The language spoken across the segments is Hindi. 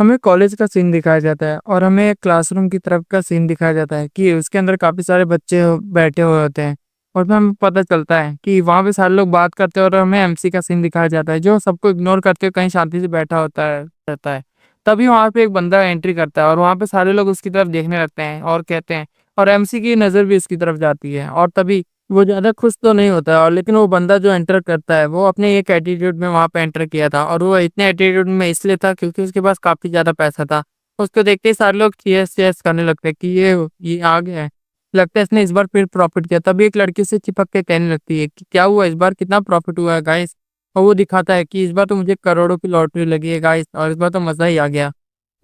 हमें कॉलेज का सीन दिखाया जाता है और हमें क्लासरूम की तरफ का सीन दिखाया जाता है कि उसके अंदर काफ़ी सारे बच्चे बैठे हुए होते हैं। और फिर हमें पता चलता है कि वहाँ पे सारे लोग बात करते हैं और हमें एमसी का सीन दिखाया जाता है जो सबको इग्नोर करके कहीं शांति से बैठा होता है रहता है। तभी वहाँ पे एक बंदा एंट्री करता है और वहाँ पे सारे लोग उसकी तरफ देखने लगते हैं और कहते हैं, और एमसी की नज़र भी उसकी तरफ जाती है। और तभी वो ज़्यादा खुश तो नहीं होता है, और लेकिन वो बंदा जो एंटर करता है वो अपने एक एटीट्यूड में वहाँ पे एंटर किया था, और वो इतने एटीट्यूड में इसलिए था क्योंकि उसके पास काफ़ी ज़्यादा पैसा था। उसको देखते ही सारे लोग चीयर्स चीयर्स करने लगते हैं कि ये आ गया है, लगता है इसने इस बार फिर प्रॉफिट किया। तभी एक लड़की से चिपक के कहने लगती है कि क्या हुआ, इस बार कितना प्रॉफिट हुआ है गाइस। और वो दिखाता है कि इस बार तो मुझे करोड़ों की लॉटरी लगी है गाइस, और इस बार तो मज़ा ही आ गया।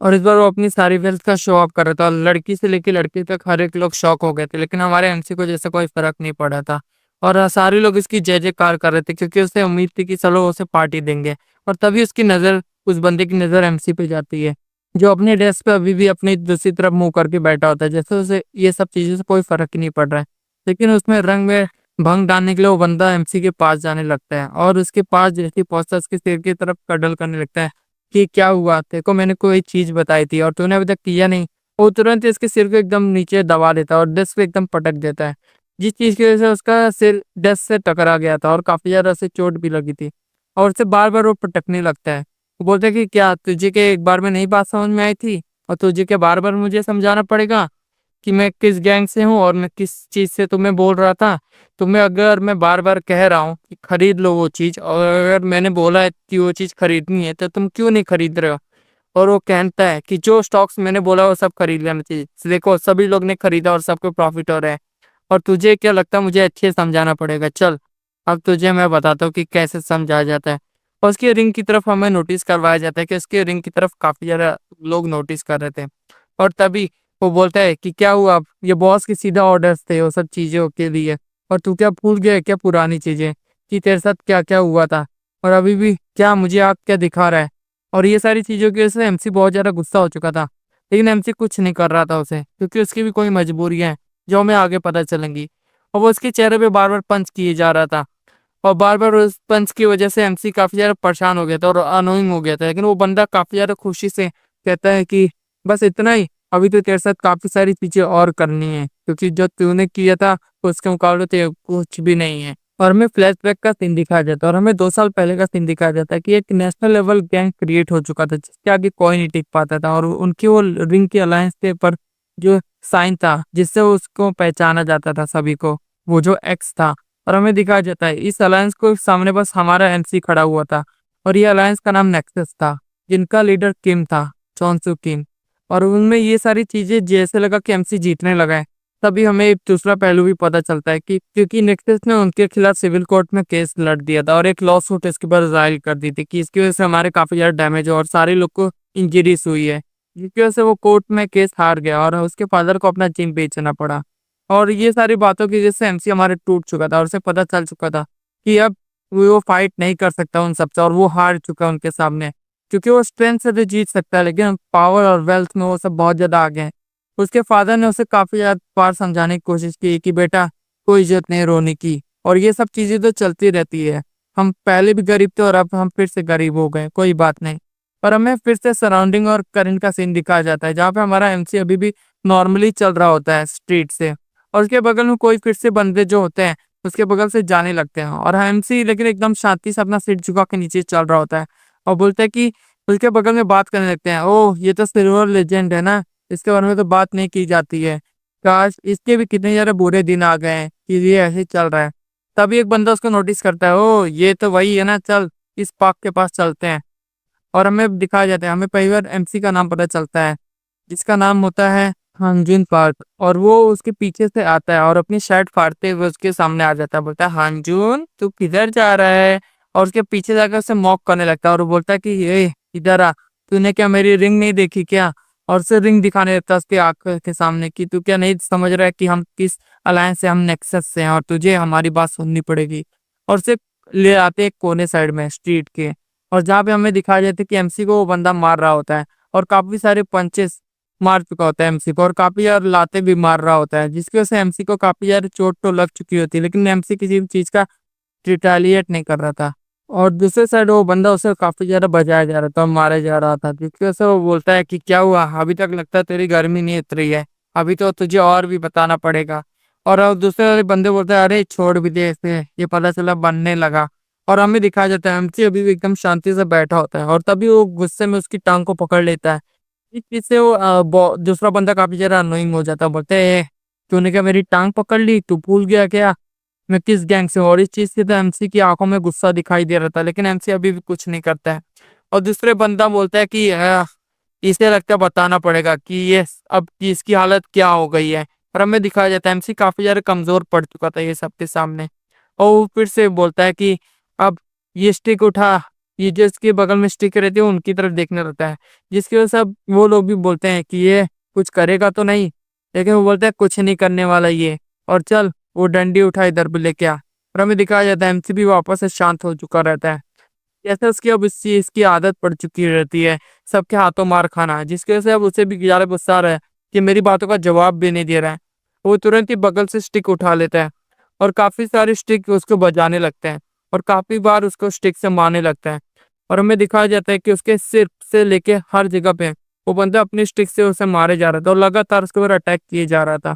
और इस बार वो अपनी सारी वेल्थ का शो ऑफ कर रहा था, और लड़की से लेके लड़के तक हर एक लोग शॉक हो गए थे, लेकिन हमारे एमसी को जैसे कोई फर्क नहीं पड़ा था। और सारे लोग इसकी जय जयकार कर रहे थे क्योंकि उसे उम्मीद थी कि चलो उसे पार्टी देंगे। और तभी उसकी नज़र, उस बंदे की नज़र एमसी पे जाती है, जो अपने डेस्क पे अभी भी अपनी दूसरी तरफ मुँह करके बैठा होता है, जैसे उसे ये सब चीज़ों से कोई फ़र्क ही नहीं पड़ रहा है। लेकिन उसमें रंग में भंग डालने के लिए वो बंदा एमसी के पास जाने लगता है, और उसके पास जैसे ही पहुँचता है उसके सिर की तरफ कडल करने लगता है कि क्या हुआ? तेरे को मैंने कोई चीज़ बताई थी और तूने अभी तक किया नहीं। वो तुरंत ही इसके सिर को एकदम नीचे दबा देता है और डेस्क पे एकदम पटक देता है, जिस चीज़ की वज़ह से उसका सिर डेस्क से टकरा गया था और काफ़ी ज़्यादा उसे चोट भी लगी थी। और उसे बार-बार वो पटकने लगता है। वो बोलता है कि क्या तुझे क्या एक बार में नहीं बात समझ में आई थी, और तुझे क्या बार-बार मुझे समझाना पड़ेगा कि मैं किस गैंग से हूँ और मैं किस चीज़ से तुम्हें बोल रहा था। तुम्हें अगर मैं बार-बार कह रहा हूँ कि खरीद लो वो चीज़, और अगर मैंने बोला है कि वो चीज़ खरीदनी है तो तुम क्यों नहीं खरीद रहे हो? और वो कहता है कि जो स्टॉक्स मैंने बोला वो सब खरीद लेना चाहिए। देखो सभी लोग ने खरीदा और सबको प्रॉफिट हो रहा है, और तुझे क्या लगता है मुझे अच्छे से समझाना पड़ेगा? चल, अब तुझे मैं बताता हूँ कि कैसे समझाया जाता है। और उसकी रिंग की तरफ हमें नोटिस करवाया जाता है कि उसकी रिंग की तरफ काफ़ी ज़्यादा लोग नोटिस कर रहे थे। और तभी वो बोलता है कि क्या हुआ? ये बॉस के सीधा ऑर्डर्स थे वो सब चीज़ों के लिए, और तू क्या भूल गया है क्या पुरानी चीज़ें कि तेरे साथ क्या-क्या हुआ था? और अभी भी क्या मुझे आग क्या दिखा रहा है? और ये सारी चीज़ों की वजह से एमसी बहुत ज़्यादा गुस्सा हो चुका था। लेकिन एमसी कुछ नहीं कर रहा था उसे, क्योंकि उसकी भी कोई मजबूरियाँ हैं, जो हमें आगे पता चलेंगी। और वो उसके चेहरे पे बार-बार पंच किए जा रहा था, और बार-बार उस पंच की वजह से एमसी काफ़ी ज़्यादा परेशान हो गया था और अनोइंग हो गया था। लेकिन वो बंदा काफ़ी ज़्यादा खुशी से कहता है कि बस इतना ही, अभी तो तेरे साथ काफ़ी सारी चीज़ें और करनी है, क्योंकि जो तूने किया था उसके मुकाबले तो कुछ भी नहीं है। और हमें फ्लैशबैक का सीन दिखाया जाता है, और हमें 2 साल पहले का सीन दिखाया जाता है कि एक नेशनल लेवल गैंग क्रिएट हो चुका था, जिसके आगे कोई नहीं टिक पाता था, और उनकी वो रिंग की अलायंस के ऊपर जो साइन था, जिससे उसको पहचाना जाता था सभी को, वो जो एक्स था। और हमें दिखाया जाता है इस अलायंस को सामने बस हमारा एमसी खड़ा हुआ था, और ये अलायंस का नाम नेक्सस था, जिनका लीडर किम था, चॉन्सू किम। और उनमें ये सारी चीज़ें जैसे लगा कि एमसी जीतने लगा है। तभी हमें एक दूसरा पहलू भी पता चलता है कि क्योंकि नेक्सस ने उनके खिलाफ सिविल कोर्ट में केस लड़ दिया था, और एक लॉ सूट इसके ऊपर दायर कर दी थी कि इसकी वजह से हमारे काफ़ी ज़्यादा डैमेज हुआ और सारे लोग को इंजरीज हुई है, जिसकी वजह से वो कोर्ट में केस हार गया और उसके फादर को अपना जिम बेचना पड़ा। और ये सारी बातों की वजह से एमसी हमारे टूट चुका था, और उसे पता चल चुका था कि अब वो फाइट नहीं कर सकता उन सबसे, और वो हार चुका है उनके सामने, क्योंकि वो स्ट्रेंथ से तो जीत सकता है लेकिन पावर और वेल्थ में वो सब बहुत ज़्यादा आगे हैं। उसके फादर ने उसे काफ़ी ज़्यादा बार समझाने की कोशिश की कि बेटा कोई इज़्ज़त नहीं रोने की, और ये सब चीज़ें तो चलती रहती है। हम पहले भी गरीब थे और अब हम फिर से गरीब हो गए, कोई बात नहीं। पर हमें फिर से सराउंडिंग और करंट का सीन दिखाया जाता है, जहाँ पे हमारा एमसी अभी भी नॉर्मली चल रहा होता है स्ट्रीट से, और उसके बगल में कोई फिर से बंदे जो होते हैं उसके बगल से जाने लगते हैं, और एमसी लेकिन एकदम शांति से अपना सिर झुका के नीचे चल रहा होता है, और बोलता है कि उसके बगल में बात करने लगते हैं, ओह ये तो सिल्वर लेजेंड है ना, इसके बारे में तो बात नहीं की जाती है। काश इसके भी कितने ज़्यादा बुरे दिन आ गए हैं कि ये ऐसे ही चल रहा है। तभी एक बंदा उसको नोटिस करता है, ओह ये तो वही है ना, चल इस पार्क के पास चलते हैं। और हमें दिखाया जाता है, हमें पहली बार एमसी का नाम पता चलता है, जिसका नाम होता है हांजुन पार्क, और वो उसके पीछे से आता है और अपनी शर्ट फाड़ते हुए उसके सामने आ जाता है, बोलता है हांजुन तू किधर जा रहा है? और उसके पीछे जाकर उसे मॉक करने लगता है और वो बोलता है कि ये इधर आ, तूने क्या मेरी रिंग नहीं देखी क्या? और उसे रिंग दिखाने लगता है उसकी आंखों के सामने कि तू क्या नहीं समझ रहा है कि हम किस अलायंस से, हम नेक्सस से हैं और तुझे हमारी बात सुननी पड़ेगी। और उसे ले आते हैं एक कोने साइड में स्ट्रीट के, और जहाँ पे हमें दिखाया जाता है कि एमसी को वो बंदा मार रहा होता है, और काफ़ी सारे पंचेस मार चुका होता है एमसी को, और काफ़ी ज़्यादा लातें भी मार रहा होता है, जिसकी वजह से एमसी को काफ़ी ज़्यादा चोट तो लग चुकी होती है, लेकिन एमसी किसी भी चीज़ का रिटेलिएट नहीं कर रहा था। और दूसरे साइड वो बंदा उसे काफी ज्यादा बजाया जा रहा था और मारा जा रहा था, जिसकी वजह से वो बोलता है कि क्या हुआ, अभी तक लगता है तेरी गर्मी नहीं उतरी है, अभी तो तुझे और भी बताना पड़ेगा। और अब दूसरे वाले बंदे बोलते हैं अरे छोड़ भी दे इसे, ये पता चला बनने लगा। और हमें दिखाया जाता है एमसी अभी भी एकदम शांति से बैठा होता है, और तभी वो गुस्से में उसकी टांग को पकड़ लेता है। इस चीज से वो दूसरा बंदा काफी ज्यादा अनोइंग हो जाता है, बोलते हैं तूने क्या मेरी टांग पकड़ ली, तू भूल गया क्या मैं किस गैंग से हूँ?" और इस चीज से तो एमसी की आंखों में गुस्सा दिखाई दे रहा था, लेकिन एमसी अभी भी कुछ नहीं करता है। और दूसरे बंदा बोलता है कि इसे लगता है बताना पड़ेगा कि ये अब कि इसकी हालत क्या हो गई है। और हमें दिखाया जाता है एमसी काफी ज्यादा कमजोर पड़ चुका था ये सबके सामने। और वो फिर से बोलता है कि अब ये स्टिक उठा, ये जो इसके बगल में स्टिक रहती है उनकी तरफ देखने लगता है, जिसकी वजह से अब वो लोग भी बोलते हैं कि ये कुछ करेगा तो नहीं, लेकिन वो बोलता है कुछ नहीं करने वाला ये, और चल वो डंडी उठा इधर भी लेके आ। और हमें दिखाया जाता है एमसी भी वापस से शांत हो चुका रहता है, जैसे उसकी अब इस चीज की आदत पड़ चुकी रहती है सबके हाथों मार खाना, जिसकी वजह से अब उसे भी ज्यादा गुस्सा आ रहा है कि मेरी बातों का जवाब भी नहीं दे रहा है। वो तुरंत ही बगल से स्टिक उठा लेता है और काफी सारे स्टिक उसको बजाने लगते हैं, और काफी बार उसको स्टिक से मारने लगता है। और हमें दिखाया जाता है कि उसके सिर से लेके हर जगह पे वो बंदा अपनी स्टिक से उसे मारे जा रहा था और लगातार उसके ऊपर अटैक किए जा रहा था।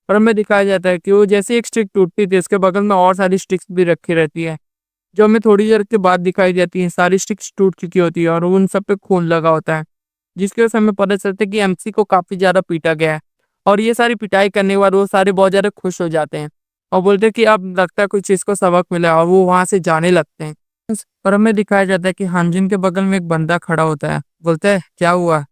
और हमें दिखाया जाता है कि वो जैसे एक स्टिक टूटती थी उसके बगल में और सारी स्टिक्स भी रखी रहती है, जो हमें थोड़ी देर के बाद दिखाई देती है सारी स्टिक्स टूट चुकी होती है और उन सब पे खून लगा होता है, जिसकी वजह से हमें पता चलता है कि एमसी को काफी ज्यादा पीटा गया है। और ये सारी पिटाई करने के बाद वो सारे बहुत ज्यादा खुश हो जाते हैं और बोलते हैं कि अब लगता है कुछ चीज को सबक मिला है, और वो वहां से जाने लगते हैं। और हमें दिखाया जाता है कि हानजिन के बगल में एक बंदा खड़ा होता है, बोलता है क्या हुआ,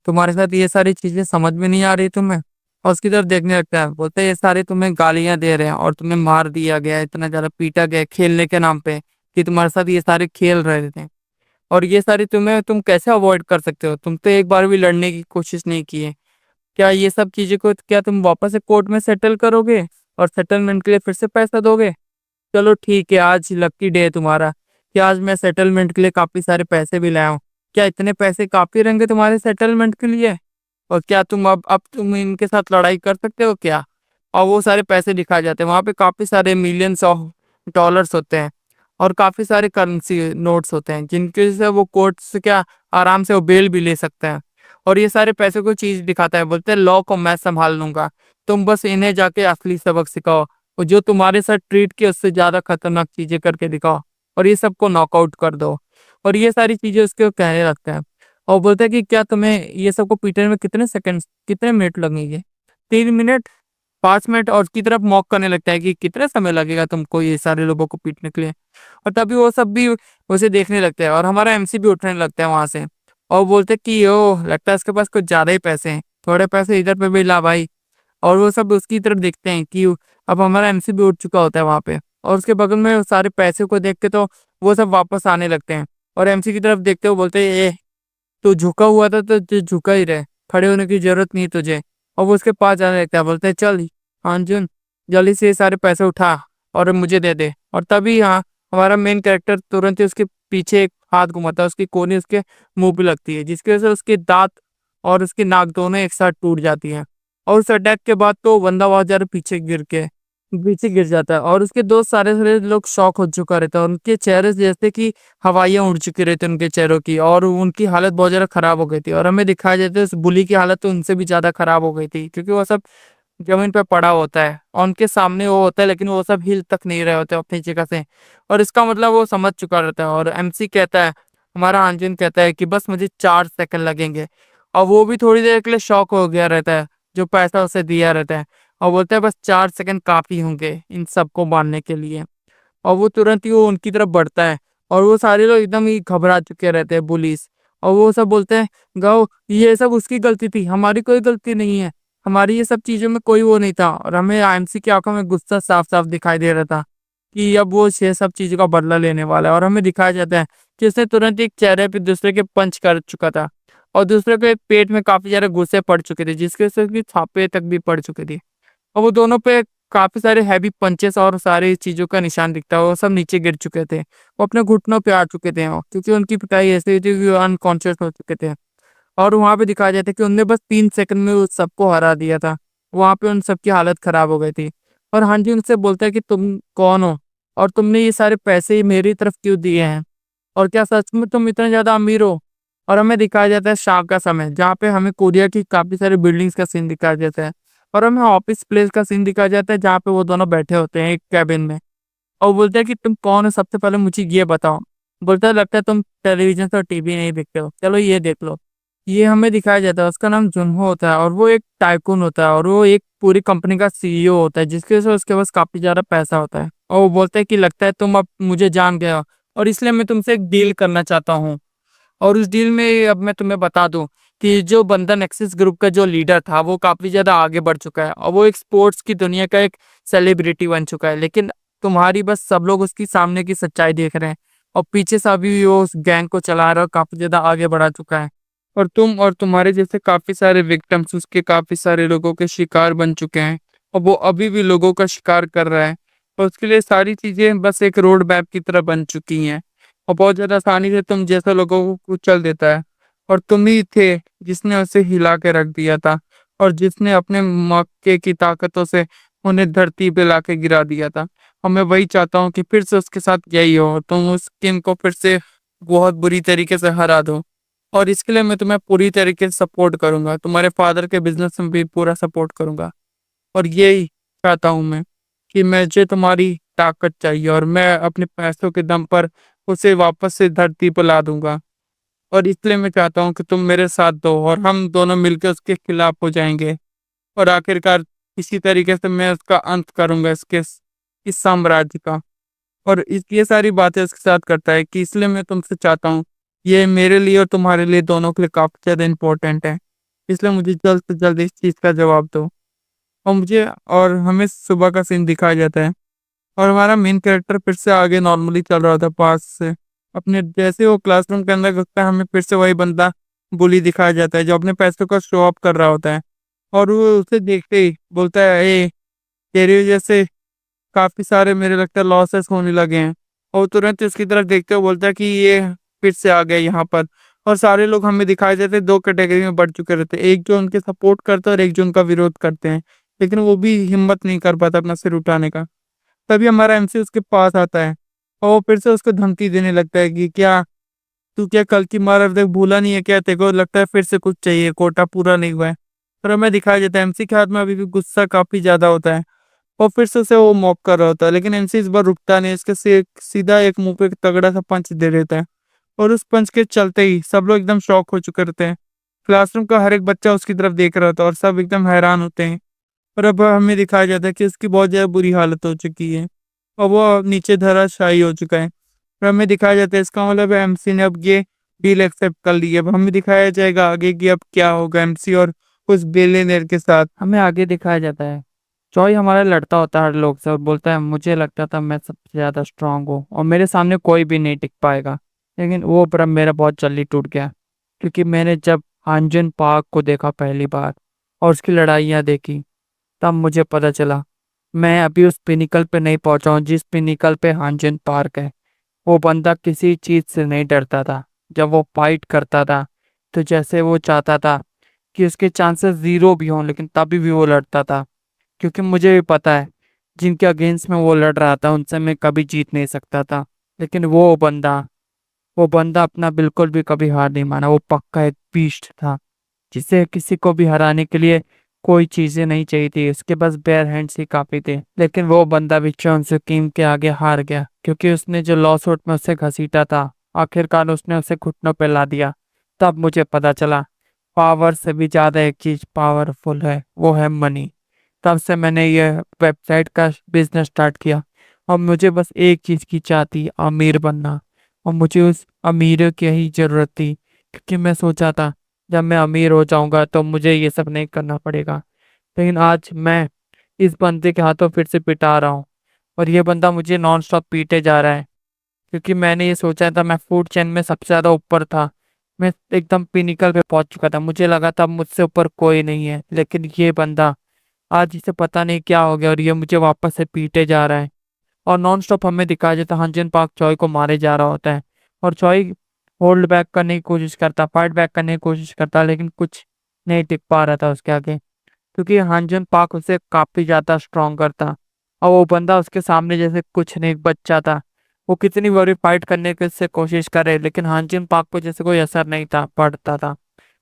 तुम्हारे साथ ये सारी चीजें समझ में नहीं आ रही तुम्हें? और उसकी तरफ देखने लगता है, बोलते हैं ये सारे तुम्हें गालियां दे रहे हैं और तुम्हें मार दिया गया, इतना ज्यादा पीटा गया खेलने के नाम पे कि तुम्हारे साथ ये सारे खेल रहे थे, और ये सारी तुम कैसे अवॉइड कर सकते हो, तुम तो एक बार भी लड़ने की कोशिश नहीं की है। क्या ये सब चीजें को क्या तुम वापस से कोर्ट में सेटल करोगे और सेटलमेंट के लिए फिर से पैसा दोगे? चलो ठीक है, आज लकी डे है तुम्हारा कि आज मैं सेटलमेंट के लिए काफी सारे पैसे भी लाया हूँ। क्या इतने पैसे काफी रहेंगे तुम्हारे सेटलमेंट के लिए? और क्या अब तुम इनके साथ लड़ाई कर सकते हो क्या? और वो सारे पैसे दिखाए जाते हैं, वहां पे काफी सारे मिलियंस ऑफ डॉलर्स होते हैं और काफी सारे करेंसी नोट्स होते हैं, जिनके से वो कोर्ट से क्या आराम से वो बेल भी ले सकते हैं। और ये सारे पैसे को चीज दिखाता है, बोलते हैं लॉ को मैं संभाल लूंगा, तुम बस इन्हें जाके असली सबक सिखाओ, और जो तुम्हारे साथ ट्रीट किया उससे ज्यादा खतरनाक चीजें करके दिखाओ, और ये सबको नॉकआउट कर दो। और ये सारी चीजें उसके कहने लगता है और बोलता है कि क्या तुम्हें ये सबको पीटने में कितने मिनट लगेंगे? 3 मिनट, 5 मिनट? और उसकी तरफ मॉक करने लगता है कि कितने समय लगेगा तुमको ये सारे लोगों को पीटने के लिए? और तभी वो सब भी उसे देखने लगते हैं और हमारा एमसी भी उठने लगता है वहां से, और बोलते हैं कि ओ लगता है इसके पास कुछ ज्यादा ही पैसे हैं, थोड़े पैसे इधर पे भी ला भाई। और वो सब उसकी तरफ देखते हैं कि अब हमारा एमसी भी उठ चुका होता है वहां पे, और उसके बगल में सारे पैसे को देख के तो वो सब वापस आने लगते हैं। और एमसी की तरफ देखते हुए बोलते हैं ए तू झुका हुआ था तो तू झुका ही रहे, खड़े होने की जरूरत नहीं तुझे। और वो उसके पास जाने लगता है, बोलते हैं चल अर्जुन जल्दी से ये सारे पैसे उठा और मुझे दे दे। और तभी हाँ हमारा मेन कैरेक्टर तुरंत ही उसके पीछे एक हाथ घुमाता है, उसकी कोनी उसके मुंह पे लगती है, जिसकी वजह से उसके दांत और उसकी नाक दोनों एक साथ टूट जाती हैं। और उस अटैक के बाद तो बंदा बहुत ज्यादा पीछे गिर जाता है, और उसके दोस्त सारे सारे लोग शॉक हो चुका रहता है, उनके चेहरे से जैसे कि हवाइयां उड़ चुकी रहती है उनके चेहरों की, और उनकी हालत बहुत ज्यादा खराब हो गई थी। और हमें दिखाया जाता है उस बुली की हालत तो उनसे भी ज्यादा खराब हो गई थी, क्योंकि वो सब जमीन पे पड़ा होता है और उनके सामने वो होता है, लेकिन वो सब हिल तक नहीं रहे होते अपनी जगह से। और इसका मतलब वो समझ चुका रहता है, और एमसी कहता है, हमारा अंजुन कहता है कि बस मुझे 4 सेकंड लगेंगे। और वो भी थोड़ी देर के लिए शॉक हो गया रहता है, जो पैसा उसे दिया रहता है, और बोलता है बस 4 सेकंड काफी होंगे इन सबको मारने के लिए। और वो तुरंत ही वो उनकी तरफ बढ़ता है, और वो सारे लोग एकदम ही घबरा चुके रहते हैं पुलिस। और वो सब बोलते हैं गाओ ये सब उसकी गलती थी, हमारी कोई गलती नहीं है, हमारी ये सब चीजों में कोई वो नहीं था। और हमें आईएमसी की आंखों में गुस्सा साफ साफ दिखाई दे रहा था कि अब वो ये सब चीजों का बदला लेने वाला है। और हमें दिखाया जाता है कि उसने तुरंत एक चेहरे पे दूसरे के पंच कर चुका था, और दूसरे के पेट में काफी सारे गुस्से पड़ चुके थे, जिसके वजह से उसकी छापे तक भी पड़ चुकी थी। और वो दोनों पे काफी सारे हैवी पंचेस और सारी चीजों का निशान दिखता है, वो सब नीचे गिर चुके थे, वो अपने घुटनों पे आ चुके थे, क्योंकि उनकी पिटाई ऐसी हुई थी कि वो अनकॉन्शियस हो चुके थे। और वहां पे दिखाया जाता है कि उनने बस 3 सेकंड में उस सबको हरा दिया था, वहां पे उन सबकी हालत खराब हो गई थी। और हाँ जी उनसे बोलता है कि तुम कौन हो और तुमने ये सारे पैसे ही मेरी तरफ क्यों दिए हैं? और क्या सच में तुम इतने ज़्यादा अमीर हो? और हमें दिखाया जाता है शाम का समय, जहाँ पे हमें कोरिया की काफ़ी सारी बिल्डिंग्स का सीन दिखाया जाता है और हमें ऑफिस प्लेस का सीन दिखाया जाता है, जहाँ पे वो दोनों बैठे होते हैं एक केबिन में। और बोलता है कि तुम कौन हो, सबसे पहले मुझे ये बताओ। बोलता है लगता है तुम टेलीविज़न और टीवी नहीं देखते हो, चलो ये देख लो। ये हमें दिखाया जाता है, उसका नाम जुनहो होता है और वो एक टाइकून होता है और वो एक पूरी कंपनी का सीईओ होता है, जिसकी वजह से उसके पास काफ़ी ज़्यादा पैसा होता है। और वो बोलता है कि लगता है तुम अब मुझे जान गए हो और इसलिए मैं तुमसे एक डील करना चाहता हूँ। और उस डील में अब मैं तुम्हें बता दूँ कि जो बंधन एक्सिस ग्रुप का जो लीडर था, वो काफ़ी ज़्यादा आगे बढ़ चुका है और वो एक स्पोर्ट्स की दुनिया का एक सेलिब्रिटी बन चुका है। लेकिन तुम्हारी बस सब लोग उसकी सामने की सच्चाई देख रहे हैं और पीछे से अभी भी वो उस गैंग को चला रहा है और काफ़ी ज़्यादा आगे बढ़ा चुका है। और तुम और तुम्हारे जैसे काफ़ी सारे विक्टिम्स उसके काफ़ी सारे लोगों के शिकार बन चुके हैं और वो अभी भी लोगों का शिकार कर रहा है। और उसके लिए सारी चीज़ें बस एक रोड मैप की तरह बन चुकी हैं और बहुत ज़्यादा आसानी से तुम जैसे लोगों को कुचल देता है। और तुम ही थे जिसने उसे हिला के रख दिया था और जिसने अपने मक्के की ताकतों से उन्हें धरती पे लाके गिरा दिया था। और मैं वही चाहता हूँ कि फिर से उसके साथ यही हो, तुम उस किम को फिर से बहुत बुरी तरीके से हरा दो। और इसके लिए मैं तुम्हें पूरी तरीके से सपोर्ट करूंगा, तुम्हारे फादर के बिजनेस में भी पूरा सपोर्ट करूंगा। और यही चाहता हूँ मैं कि मुझे तुम्हारी ताकत चाहिए और मैं अपने पैसों के दम पर उसे वापस से धरती पर ला दूंगा। और इसलिए मैं चाहता हूँ कि तुम मेरे साथ दो और हम दोनों मिलकर उसके खिलाफ हो जाएंगे और आखिरकार इसी तरीके से मैं उसका अंत करूंगा इस साम्राज्य का। और ये सारी बातें उसके साथ करता है कि इसलिए मैं तुमसे चाहता हूँ, ये मेरे लिए और तुम्हारे लिए दोनों के लिए काफी ज्यादा इंपॉर्टेंट है। इसलिए मुझे जल्द से जल्द इस चीज का जवाब दो। और हमें सुबह का सीन दिखाया जाता है और हमारा मेन कैरेक्टर फिर से आगे नॉर्मली चल रहा था पास से। अपने जैसे वो क्लासरूम के अंदर घुसता है, हमें फिर से वही बंदा बुली दिखाया जाता है जो अपने पैसों का शो ऑफ कर रहा होता है। और वो उसे देखते ही बोलता है, ए तेरी वजह से काफी सारे मेरे लगता है लॉसेस होने लगे हैं। और तुरंत उसकी तरफ देखते हुए बोलता है कि ये फिर से आ गया यहाँ पर। और सारे लोग हमें दिखाई देते हैं, दो कैटेगरी में बढ़ चुके रहते हैं, एक जो उनके सपोर्ट करते हैं और एक जो उनका विरोध करते हैं। लेकिन वो भी हिम्मत नहीं कर पाता अपना सिर उठाने का। तभी हमारा एमसी उसके पास आता है और वो फिर से उसको धमकी देने लगता है कि क्या तू क्या कल की मार अब तक भूला नहीं है क्या, तेरे को लगता है फिर से कुछ चाहिए, कोटा पूरा नहीं हुआ है। पर हमें दिखाया जाता है एमसी के हाथ में अभी भी गुस्सा काफी ज्यादा होता है और फिर से उसे वो मॉक कर रहा होता है। लेकिन एमसी इस बार रुकता नहीं, इसके सीधा एक मुंह पे एक तगड़ा सा पंच दे देता है। और उस पंच के चलते ही सब लोग एकदम शॉक हो चुके रहते हैं। क्लासरूम का हर एक बच्चा उसकी तरफ देख रहा होता है और सब एकदम हैरान होते हैं। और अब हमें दिखाया जाता है कि उसकी बहुत ज्यादा बुरी हालत हो चुकी है और वो अब नीचे धराशायी हो चुका है। और हमें दिखाया जाता है इसका मतलब एमसी ने अब ये डील एक्सेप्ट कर ली है। अब हमें दिखाया जाएगा आगे कि अब क्या होगा एमसी और उस बिलियनर के साथ। हमें आगे दिखाया जाता है जॉय हमारा लड़ता होता है हर लोग से और बोलता है मुझे लगता था मैं सबसे ज्यादा स्ट्रांग हूँ और मेरे सामने कोई भी नहीं टिक पाएगा। लेकिन वो भ्रम मेरा बहुत जल्दी टूट गया, क्योंकि मैंने जब हांजन पार्क को देखा पहली बार और उसकी लड़ाइयाँ देखी, तब मुझे पता चला मैं अभी उस पिनिकल पे नहीं पहुंचा हूँ जिस पिनिकल पे हांजन पार्क है। वो बंदा किसी चीज से नहीं डरता था। जब वो फाइट करता था तो जैसे वो चाहता था कि उसके चांसेस जीरो भी हों, लेकिन तभी भी वो लड़ता था, क्योंकि मुझे भी पता है जिनके अगेंस्ट में वो लड़ रहा था उनसे मैं कभी जीत नहीं सकता था। लेकिन वो बंदा अपना बिल्कुल भी कभी हार नहीं माना। वो पक्का एक बीस्ट था जिसे किसी को भी हराने के लिए कोई चीजें नहीं चाहिए थी, उसके पास बेयर हैंड्स ही काफी थे। लेकिन वो बंदा भी चॉन किम के आगे हार गया, क्योंकि उसने जो लॉ सूट में उसे घसीटा था आखिरकार उसने उसे घुटनों पे ला दिया। तब मुझे पता चला पावर से भी ज्यादा एक चीज पावरफुल है, वो है मनी। तब से मैंने ये वेबसाइट का बिजनेस स्टार्ट किया और मुझे बस एक चीज की चाह थी, अमीर बनना। और मुझे उस अमीर की ही जरूरत थी, क्योंकि मैं सोचा था जब मैं अमीर हो जाऊंगा तो मुझे ये सब नहीं करना पड़ेगा। लेकिन आज मैं इस बंदे के हाथों फिर से पिटा रहा हूँ और ये बंदा मुझे नॉन स्टॉप पीटे जा रहा है, क्योंकि मैंने ये सोचा था मैं फूड चेन में सबसे ज्यादा ऊपर था। मैं एकदम पिनिकल पे पहुंच चुका था, मुझे लगा था मुझसे ऊपर कोई नहीं है। लेकिन ये बंदा आज इसे पता नहीं क्या हो गया और ये मुझे वापस से पीटे जा रहा है। और नॉन स्टॉप हमें दिखाया जाता है हंजन पार्क चॉय को मारे जा रहा होता है और चॉय होल्ड बैक करने की कोशिश करता, फाइट बैक करने की कोशिश करता, लेकिन कुछ नहीं टिक पा रहा था उसके आगे, क्योंकि हंजन पार्क उसे काफी ज्यादा स्ट्रॉन्गर था। और वो बंदा उसके सामने जैसे कुछ नहीं, एक बच्चा था। वो कितनी बड़ी फाइट करने की उससे कोशिश करे, लेकिन हानजिन पाक पे जैसे कोई असर नहीं था पड़ता था।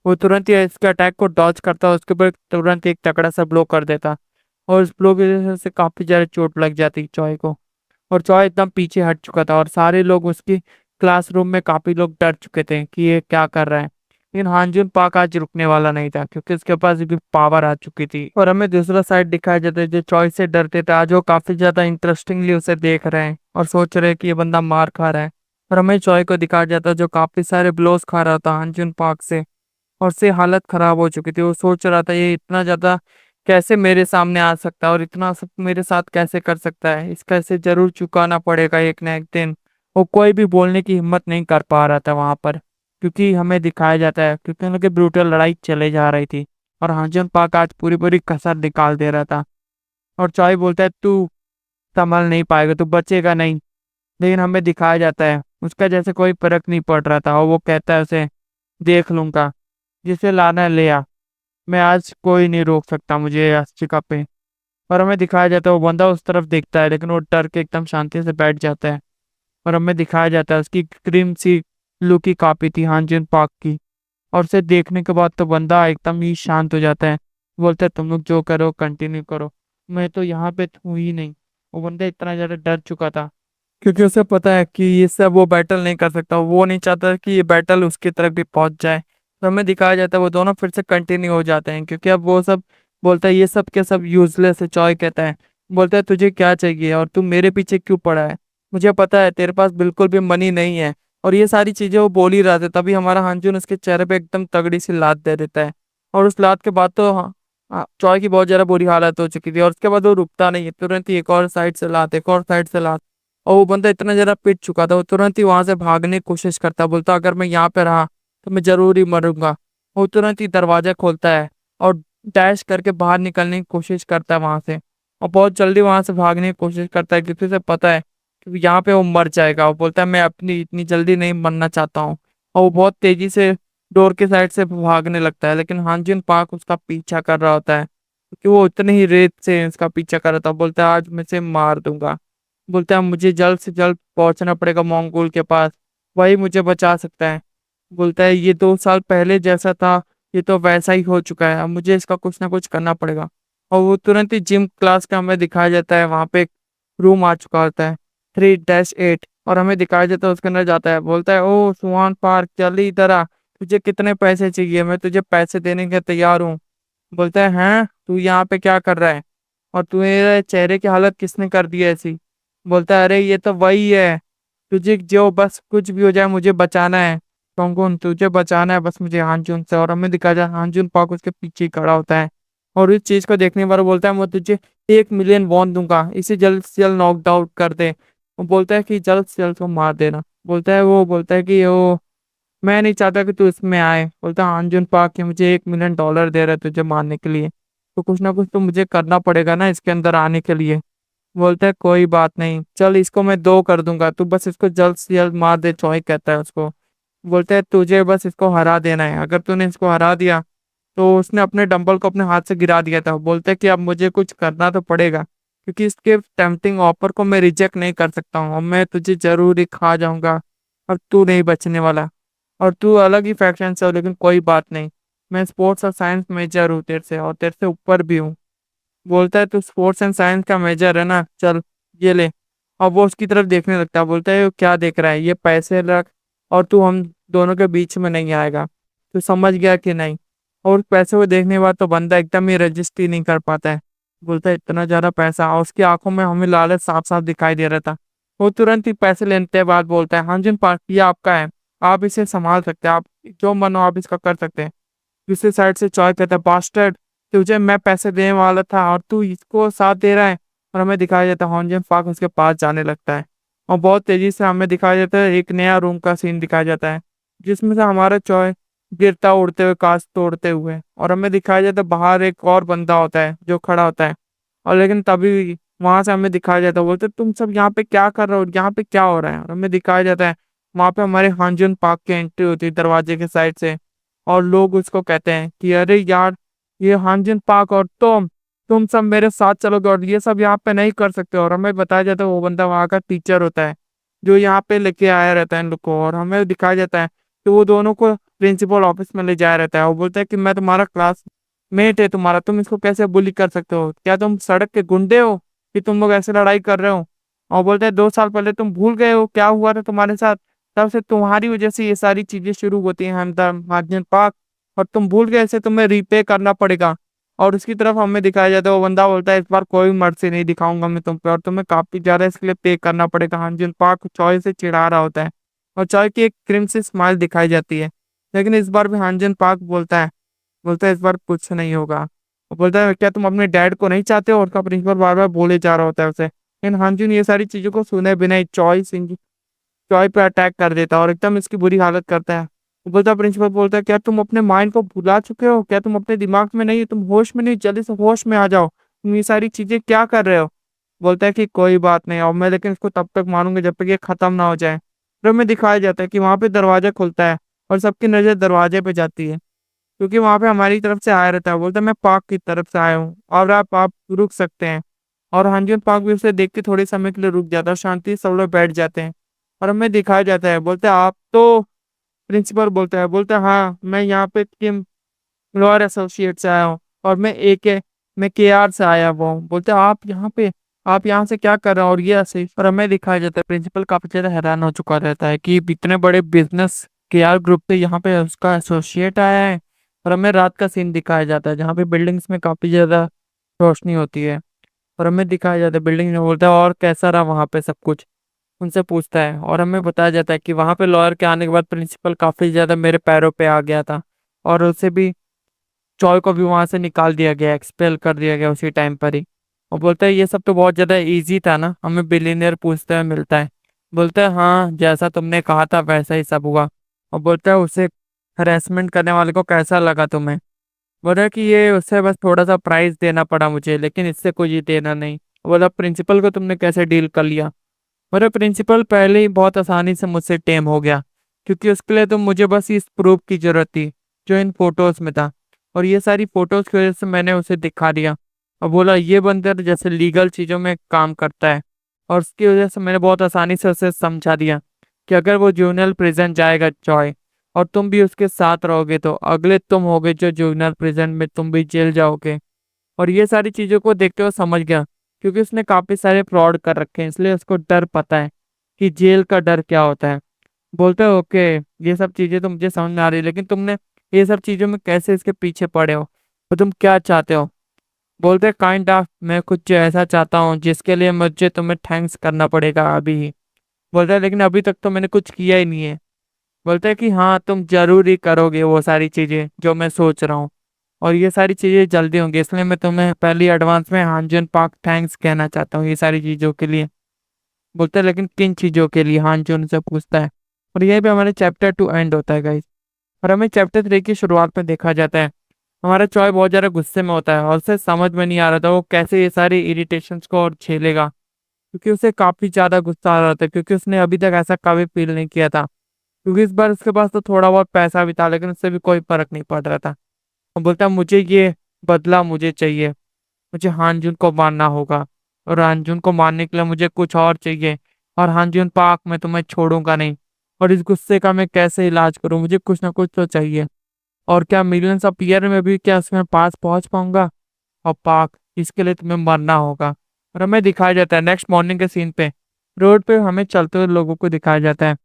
वो तुरंत ही इसके अटैक को डॉज करता, उसके ऊपर तुरंत एक तगड़ा सा ब्लो कर देता। और उस ब्लो की वजह से काफी ज्यादा चोट लग जाती चॉय को। और चॉय एकदम पीछे हट चुका था, और सारे लोग उसकी क्लासरूम में काफी लोग डर चुके थे कि ये क्या कर रहा है। लेकिन हानजुन पाक आज रुकने वाला नहीं था, क्योंकि उसके पास भी पावर आ चुकी थी। और हमें दूसरा साइड दिखाया जाता है, जो चॉय से डरते थे आज वो काफी ज्यादा इंटरेस्टिंगली उसे देख रहे हैं और सोच रहे हैं कि ये बंदा मार खा रहा है। और हमें चॉय को दिखाया जाता है, जो काफी सारे ब्लोज खा रहा था हानजुन पाक से, और उससे हालत खराब हो चुकी थी। वो सोच रहा था ये इतना ज्यादा कैसे मेरे सामने आ सकता है, और इतना सब मेरे साथ कैसे कर सकता है, इसका इसे जरूर चुकाना पड़ेगा एक ना एक दिन। वो कोई भी बोलने की हिम्मत नहीं कर पा रहा था वहां पर, क्योंकि हमें दिखाया जाता है क्योंकि उन लोग की ब्रूटल लड़ाई चले जा रही थी। और हांजन पाक आज पूरी पूरी कसर निकाल दे रहा था। और चॉय बोलता है तू संभल नहीं पाएगा, तू बचेगा नहीं। लेकिन हमें दिखाया जाता है उसका जैसे कोई फर्क नहीं पड़ रहा था, और वो कहता है उसे देख लूंगा, जिसे लाना है ले आ, मैं आज कोई नहीं रोक सकता मुझे यास्टिका पे। और हमें दिखाया जाता है वो बंदा उस तरफ देखता है, लेकिन वो डर के एकदम शांति से बैठ जाता है। और हमें दिखाया जाता है उसकी क्रीम सी लू की कॉपी थी हांजिन पार्क की। और उसे देखने के बाद तो बंदा एकदम ही शांत हो जाता है। बोलता है तुम लोग जो करो कंटिन्यू करो, मैं तो यहाँ पे हूँ ही नहीं। वो बंदा इतना ज्यादा डर चुका था, क्योंकि उसे पता है कि ये सब वो बैटल नहीं कर सकता, वो नहीं चाहता कि ये बैटल उसकी तरफ भी पहुंच जाए। तो हमें दिखाया जाता है वो दोनों फिर से कंटिन्यू हो जाते हैं, क्योंकि अब वो सब बोलता है ये सब के सब यूजलेस है। चॉय कहता है, बोलता है तुझे क्या चाहिए और तू मेरे पीछे क्यों पड़ा है, मुझे पता है तेरे पास बिल्कुल भी मनी नहीं है। और ये सारी चीजें वो बोल ही रहा था, तभी हमारा हांजुन उसके चेहरे पे एकदम तगड़ी सी लात दे देता है। और उस लात के बाद तो चॉय की बहुत ज्यादा बुरी हालत हो चुकी थी, और उसके बाद वो रुकता नहीं है, तुरंत ही एक और साइड से लात, एक और साइड से लात। और वो बंदा इतना ज्यादा पिट चुका था, वो तुरंत ही वहां से भागने की कोशिश करता, बोलता अगर मैं यहाँ पे रहा तो मैं जरूर ही मरूंगा। वो तुरंत ही दरवाजा खोलता है और डैश करके बाहर निकलने की कोशिश करता है वहां से। और बहुत जल्दी वहां से भागने की कोशिश करता है, क्योंकि उसे पता है कि यहाँ पे वो मर जाएगा। वो बोलता है मैं अपनी इतनी जल्दी नहीं मरना चाहता हूँ। और वो बहुत तेजी से डोर के साइड से भागने लगता है, लेकिन हांजिन पार्क उसका पीछा कर रहा होता है, क्योंकि वो उतने ही रेत से उसका पीछा कर रहा था। बोलता है आज मैं इसे मार दूंगा। बोलता है मुझे जल्द से जल्द पहुंचना पड़ेगा मंगोल के पास, वही मुझे बचा सकता है। बोलता है ये 2 साल पहले जैसा था ये तो वैसा ही हो चुका है, अब मुझे इसका कुछ ना कुछ करना पड़ेगा। और वो तुरंत ही जिम क्लास का हमें दिखाया जाता है, वहां पे एक रूम आ चुका होता है 3-8। और हमें दिखाया जाता है उसके अंदर जाता है, बोलता है ओ सुहान पार्क जल्दी इधर आ, तुझे कितने पैसे चाहिए, मैं तुझे पैसे देने के तैयार हूँ। बोलता है हैं तू यहाँ पे क्या कर रहा है, और तुम्हारे चेहरे की हालत किसने कर दी है ऐसी। बोलता है अरे ये तो वही है, तुझे जो बस कुछ भी हो जाए मुझे बचाना है। कौन तुझे बचाना है बस मुझे हानचुन से। और हमें दिखा जाए हानचुन पाक उसके पीछे ही खड़ा होता है, और इस चीज को देखने पर बोलता है मैं तुझे 1 मिलियन वॉन दूंगा, इसे जल्द से जल्द नॉक आउट कर दे। वो बोलता है कि जल्द से जल्द उसको मार देना। बोलता है कि वो मैं नहीं चाहता कि तू इसमें आए। बोलता है हानजुन पाक कि मुझे $1 मिलियन दे रहा है तुझे मारने के लिए, तो कुछ ना कुछ तो मुझे करना पड़ेगा ना इसके अंदर आने के लिए। बोलता है कोई बात नहीं, चल इसको मैं 2 कर दूंगा, तू बस इसको जल्द से जल्द मार दे। चॉय कहता है उसको, बोलता है तुझे बस इसको हरा देना है, अगर तूने इसको हरा दिया। तो उसने अपने डंबल को अपने हाथ से गिरा दिया था। बोलता है कि अब मुझे कुछ करना तो पड़ेगा, क्योंकि इसके टेम्पटिंग ऑफर को मैं रिजेक्ट नहीं कर सकता हूँ, और मैं तुझे जरूर ही खा जाऊंगा, और तू नहीं बचने वाला। और तू अलग ही फैक्शन से हो, लेकिन कोई बात नहीं, मैं स्पोर्ट्स और साइंस मेजर हूँ तेरे से, और तेरे से ऊपर भी हूँ। बोलता है तू स्पोर्ट्स एंड साइंस का मेजर है ना, चल ये ले। और वो उसकी तरफ देखने लगता है, बोलता है "ये क्या देख रहा है, ये पैसे रख, और तू हम दोनों के बीच में नहीं आएगा, तू समझ गया कि नहीं"। और पैसे को देखने के बाद तो बंदा एकदम ही रजिस्ट ही नहीं कर पाता है। बोलता है इतना ज्यादा पैसा, और उसकी आंखों में हमें लालच साफ साफ दिखाई दे रहा था। वो तुरंत ही पैसे लेने के बाद बोलता है हाँ जिन पार्क ये आपका है, आप इसे संभाल सकते हैं, आप जो मन हो आप इसका कर सकते हैं। दूसरी साइड से चॉय कहता है बास्टर्ड, तुझे मैं पैसे देने वाला था और तू इसको साथ दे रहा है। और हमें दिखाया जाता है हॉन्जन फाक उसके पास जाने लगता है, और बहुत तेजी से हमें दिखाया जाता है एक नया रूम का सीन दिखाया जाता है, जिसमें से हमारा चॉय गिरता उड़ते हुए कांच तोड़ते हुए। और हमें दिखाया जाता है बाहर एक और बंदा होता है जो खड़ा होता है। और लेकिन तभी वहां से हमें दिखाया जाता है, बोलते तुम सब यहाँ पे क्या कर रहे हो, यहाँ पे क्या हो रहा है। और हमें दिखाया जाता है वहां पे हमारे हांजुन पार्क की एंट्री होती है दरवाजे के साइड से। और लोग उसको कहते हैं कि अरे यार ये हांजिन पार्क और तुम तुम सब मेरे साथ चलोगे और ये सब यहाँ पे नहीं कर सकते। और हमें बताया जाता है वो बंदा वहाँ का टीचर होता है जो यहाँ पे लेके आया रहता है इन लोग को। और हमें दिखाया जाता है कि वो दोनों को प्रिंसिपल ऑफिस में ले जाया रहता है। वो बोलता है कि मैं तुम्हारा क्लासमेट है तुम्हारा, तुम इसको कैसे बुली कर सकते हो? क्या तुम सड़क के गुंडे हो कि तुम लोग ऐसे लड़ाई कर रहे हो? और बोलते हैं 2 साल पहले तुम भूल गए हो क्या हुआ था तुम्हारे साथ? तब से तुम्हारी वजह से ये सारी चीजें शुरू होती हैं हमदर्द महाजन पाक, और तुम भूल गए, इसे तुम्हें रीपे करना पड़ेगा। और उसकी तरफ हमें दिखाया जाता है वो बंदा बोलता है इस बार कोई मर्सी नहीं दिखाऊंगा मैं तुम पे, और तुम्हें काफी ज्यादा इसके लिए पे करना पड़ेगा। हांजन पाक चॉय से चिढ़ा रहा होता है और चॉय की एक क्रिम स्माइल दिखाई जाती है। लेकिन इस बार भी हांजन पाक बोलता है इस बार कुछ नहीं होगा। वो बोलता है क्या तुम अपने डैड को नहीं चाहते हो? और उसका प्रिंसिपल बार बार बोले जा रहा होता है उसे। लेकिन हांजुन ये सारी चीजों को सुने बिना ही चॉय पे अटैक कर देता है और एकदम इसकी बुरी हालत करता है। वो बोलता है प्रिंसिपल बोलता है क्या तुम अपने माइंड को भुला चुके हो? क्या तुम अपने दिमाग में नहीं हो? तुम होश में नहीं, जल्दी से होश में आ जाओ, तुम ये सारी चीजें क्या कर रहे हो? बोलता है कि कोई बात नहीं, और मैं लेकिन इसको तब तक मारूंगा जब तक ये खत्म ना हो जाए। फिर हमें दिखाया जाता है कि वहां पे दरवाजा खुलता है और सबकी नजर दरवाजे पे जाती है क्योंकि वहां पे हमारी तरफ से आया रहता है। बोलता है मैं पार्क की तरफ से आया हूँ और आप रुक सकते हैं। और हांजन पार्क भी उसे देख के थोड़े समय के लिए रुक जाता है, शांति से सब लोग बैठ जाते हैं। और हमें दिखाया जाता है, बोलते हैं आप तो प्रिंसिपल बोलता है हाँ मैं यहाँ पे किम लॉयर एसोसिएट से आया हूँ और मैं KR से आया हुआ हूँ। बोलते हैं आप यहाँ से क्या कर रहे हो? और ये ऐसे, और हमें दिखाया जाता है प्रिंसिपल काफी ज्यादा हैरान हो चुका रहता है कि इतने बड़े बिजनेस KR ग्रुप से यहाँ पे उसका एसोसिएट आया है। और हमें रात का सीन दिखाया जाता है जहाँ पे बिल्डिंग्स में काफी ज्यादा रोशनी होती है। और हमें दिखाया जाता है बिल्डिंग में, बोलता है और कैसा रहा वहाँ पे सब कुछ, उनसे पूछता है। और हमें बताया जाता है कि वहाँ पे लॉयर के आने के बाद प्रिंसिपल काफी ज्यादा मेरे पैरों पे आ गया था और उसे भी चॉय को भी वहां से निकाल दिया गया, एक्सपेल कर दिया गया उसी टाइम पर ही। और बोलता है ये सब तो बहुत ज्यादा इजी था ना? हमें बिलीनियर पूछते हुए मिलता है। बोलता है हाँ जैसा तुमने कहा था वैसा ही सब हुआ। और बोलता है उसे हरेसमेंट करने वाले को कैसा लगा तुम्हें? बोला कि ये उससे बस थोड़ा सा प्राइस देना पड़ा मुझे, लेकिन इससे कुछ देना नहीं। बोला प्रिंसिपल को तुमने कैसे डील कर लिया? बोला प्रिंसिपल पहले ही बहुत आसानी से मुझसे टेम हो गया क्योंकि उसके लिए तो मुझे बस इस प्रूफ की जरूरत थी जो इन फोटोज में था, और ये सारी फोटोज की वजह से मैंने उसे दिखा दिया। और बोला ये बंदर जैसे लीगल चीजों में काम करता है, और उसकी वजह से मैंने बहुत आसानी से उसे समझा दिया कि अगर वो जुवेनाइल प्रिजन जाएगा जॉय, और तुम भी उसके साथ रहोगे, तो अगले तुम होगे जो जुवेनाइल प्रिजन में तुम भी जेल जाओगे। और ये सारी चीजों को देखते हुए समझ गया क्योंकि उसने काफी सारे फ्रॉड कर रखे हैं, इसलिए उसको डर पता है कि जेल का डर क्या होता है। बोलते हो ओके ये सब चीजें तो मुझे समझ में आ रही है, लेकिन तुमने ये सब चीजों में कैसे इसके पीछे पड़े हो और तुम क्या चाहते हो? बोलते काइंड ऑफ मैं कुछ ऐसा चाहता हूँ जिसके लिए मुझे तुम्हें थैंक्स करना पड़ेगा अभी ही। बोलता है लेकिन अभी तक तो मैंने कुछ किया ही नहीं है। बोलते हैं कि हाँ तुम जरूर ही करोगे वो सारी चीजें जो मैं सोच रहा हूँ, और ये सारी चीजें जल्दी होंगी, इसलिए मैं तुम्हें पहले एडवांस में हांजन पार्क थैंक्स कहना चाहता हूँ ये सारी चीजों के लिए। बोलते हैं लेकिन किन चीजों के लिए? हांजन से पूछता है। और यही पे हमारे चैप्टर 2 एंड होता है गाइस। और हमें चैप्टर 3 की शुरुआत में देखा जाता है हमारा चॉय बहुत ज्यादा गुस्से में होता है और उसे समझ में नहीं आ रहा था वो कैसे ये सारी इरिटेशंस को और झेलेगा, क्योंकि उसे काफी ज्यादा गुस्सा आ रहा था क्योंकि उसने अभी तक ऐसा कभी फील नहीं किया था। क्योंकि इस बार उसके पास तो थोड़ा बहुत पैसा भी था लेकिन उससे भी कोई फर्क नहीं पड़ रहा था। वो बोलता है मुझे ये बदला मुझे चाहिए, मुझे हानजुन को मारना होगा, और हानजुन को मारने के लिए मुझे कुछ और चाहिए, और हानजुन पार्क मैं तुम्हें छोड़ूंगा नहीं। और इस गुस्से का मैं कैसे इलाज करूं? मुझे कुछ ना कुछ तो चाहिए। और क्या मिलियंस ऑफ ईयर में भी क्या उसमें पास पहुंच पाऊंगा? और पार्क इसके लिए तुम्हें मरना होगा। और हमें दिखाया जाता है नेक्स्ट मॉर्निंग के सीन पे रोड पे हमें चलते हुए लोगों को दिखाया जाता है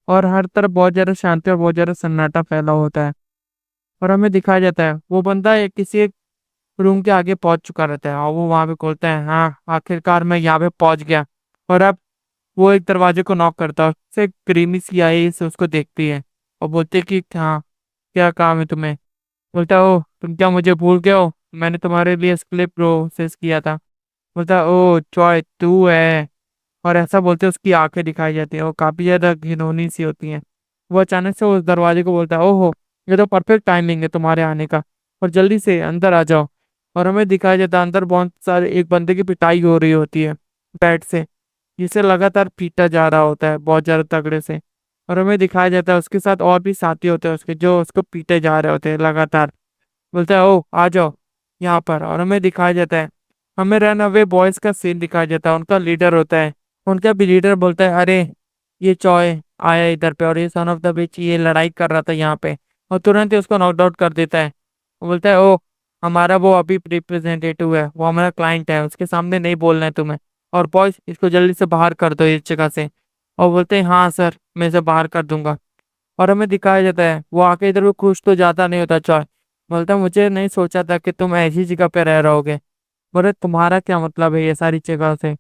और हर तरफ बहुत ज्यादा शांति और बहुत ज्यादा सन्नाटा फैला होता है। और हमें दिखाया जाता है वो बंदा किसी एक रूम के आगे पहुंच चुका रहता है और वो वहां पे खोलता है हाँ आखिरकार मैं यहाँ पे पहुंच गया। और अब वो एक दरवाजे को नॉक करता है, उससे क्रीमी सी आई से उसको देखती है और बोलती है कि हाँ क्या काम है तुम्हें? बोलता है, ओ तुम क्या मुझे भूल गए हो? मैंने तुम्हारे लिए स्क्रिप्ट प्रोसेस किया था। बोलता है, ओ चॉय तू है। और ऐसा बोलते उसकी आंखें दिखाई जाती है वो काफी ज्यादा घिनौनी सी होती हैं। वो अचानक से उस दरवाजे को बोलता है ओहो ये तो परफेक्ट टाइमिंग है तुम्हारे आने का, और जल्दी से अंदर आ जाओ। और हमें दिखाया जाता है अंदर बहुत सारे एक बंदे की पिटाई हो रही होती है बैट से, जिसे लगातार पीटा जा रहा होता है बहुत ज्यादा तगड़े से। और हमें दिखाया जाता है उसके साथ और भी साथी होते हैं उसके जो उसको पीटे जा रहे होते हैं लगातार। बोलता है ओ आ जाओ यहाँ पर। और हमें दिखाया जाता है, हमें रन अवे बॉयज का सीन दिखाया जाता है। उनका लीडर होता है, उनका भी लीडर बोलता है, अरे ये चॉय आया इधर पे और ये सन ऑफ द बिच ये लड़ाई कर रहा था यहाँ पे, और तुरंत ही उसको नॉक आउट कर देता है। वो बोलता है, ओ हमारा वो अभी रिप्रेजेंटेटिव है, वो हमारा क्लाइंट है, उसके सामने नहीं बोलना है तुम्हें, और बॉयज इसको जल्दी से बाहर कर दो इस जगह से। और बोलते हैं, हाँ सर मैं इसे बाहर कर दूंगा। और हमें दिखाया जाता है वो आके इधर वो खुश तो जाता नहीं होता चॉय। बोलता है, मुझे नहीं सोचा था कि तुम ऐसी जगह पे रह रहोगे। बोले, तुम्हारा क्या मतलब है ये सारी जगह से?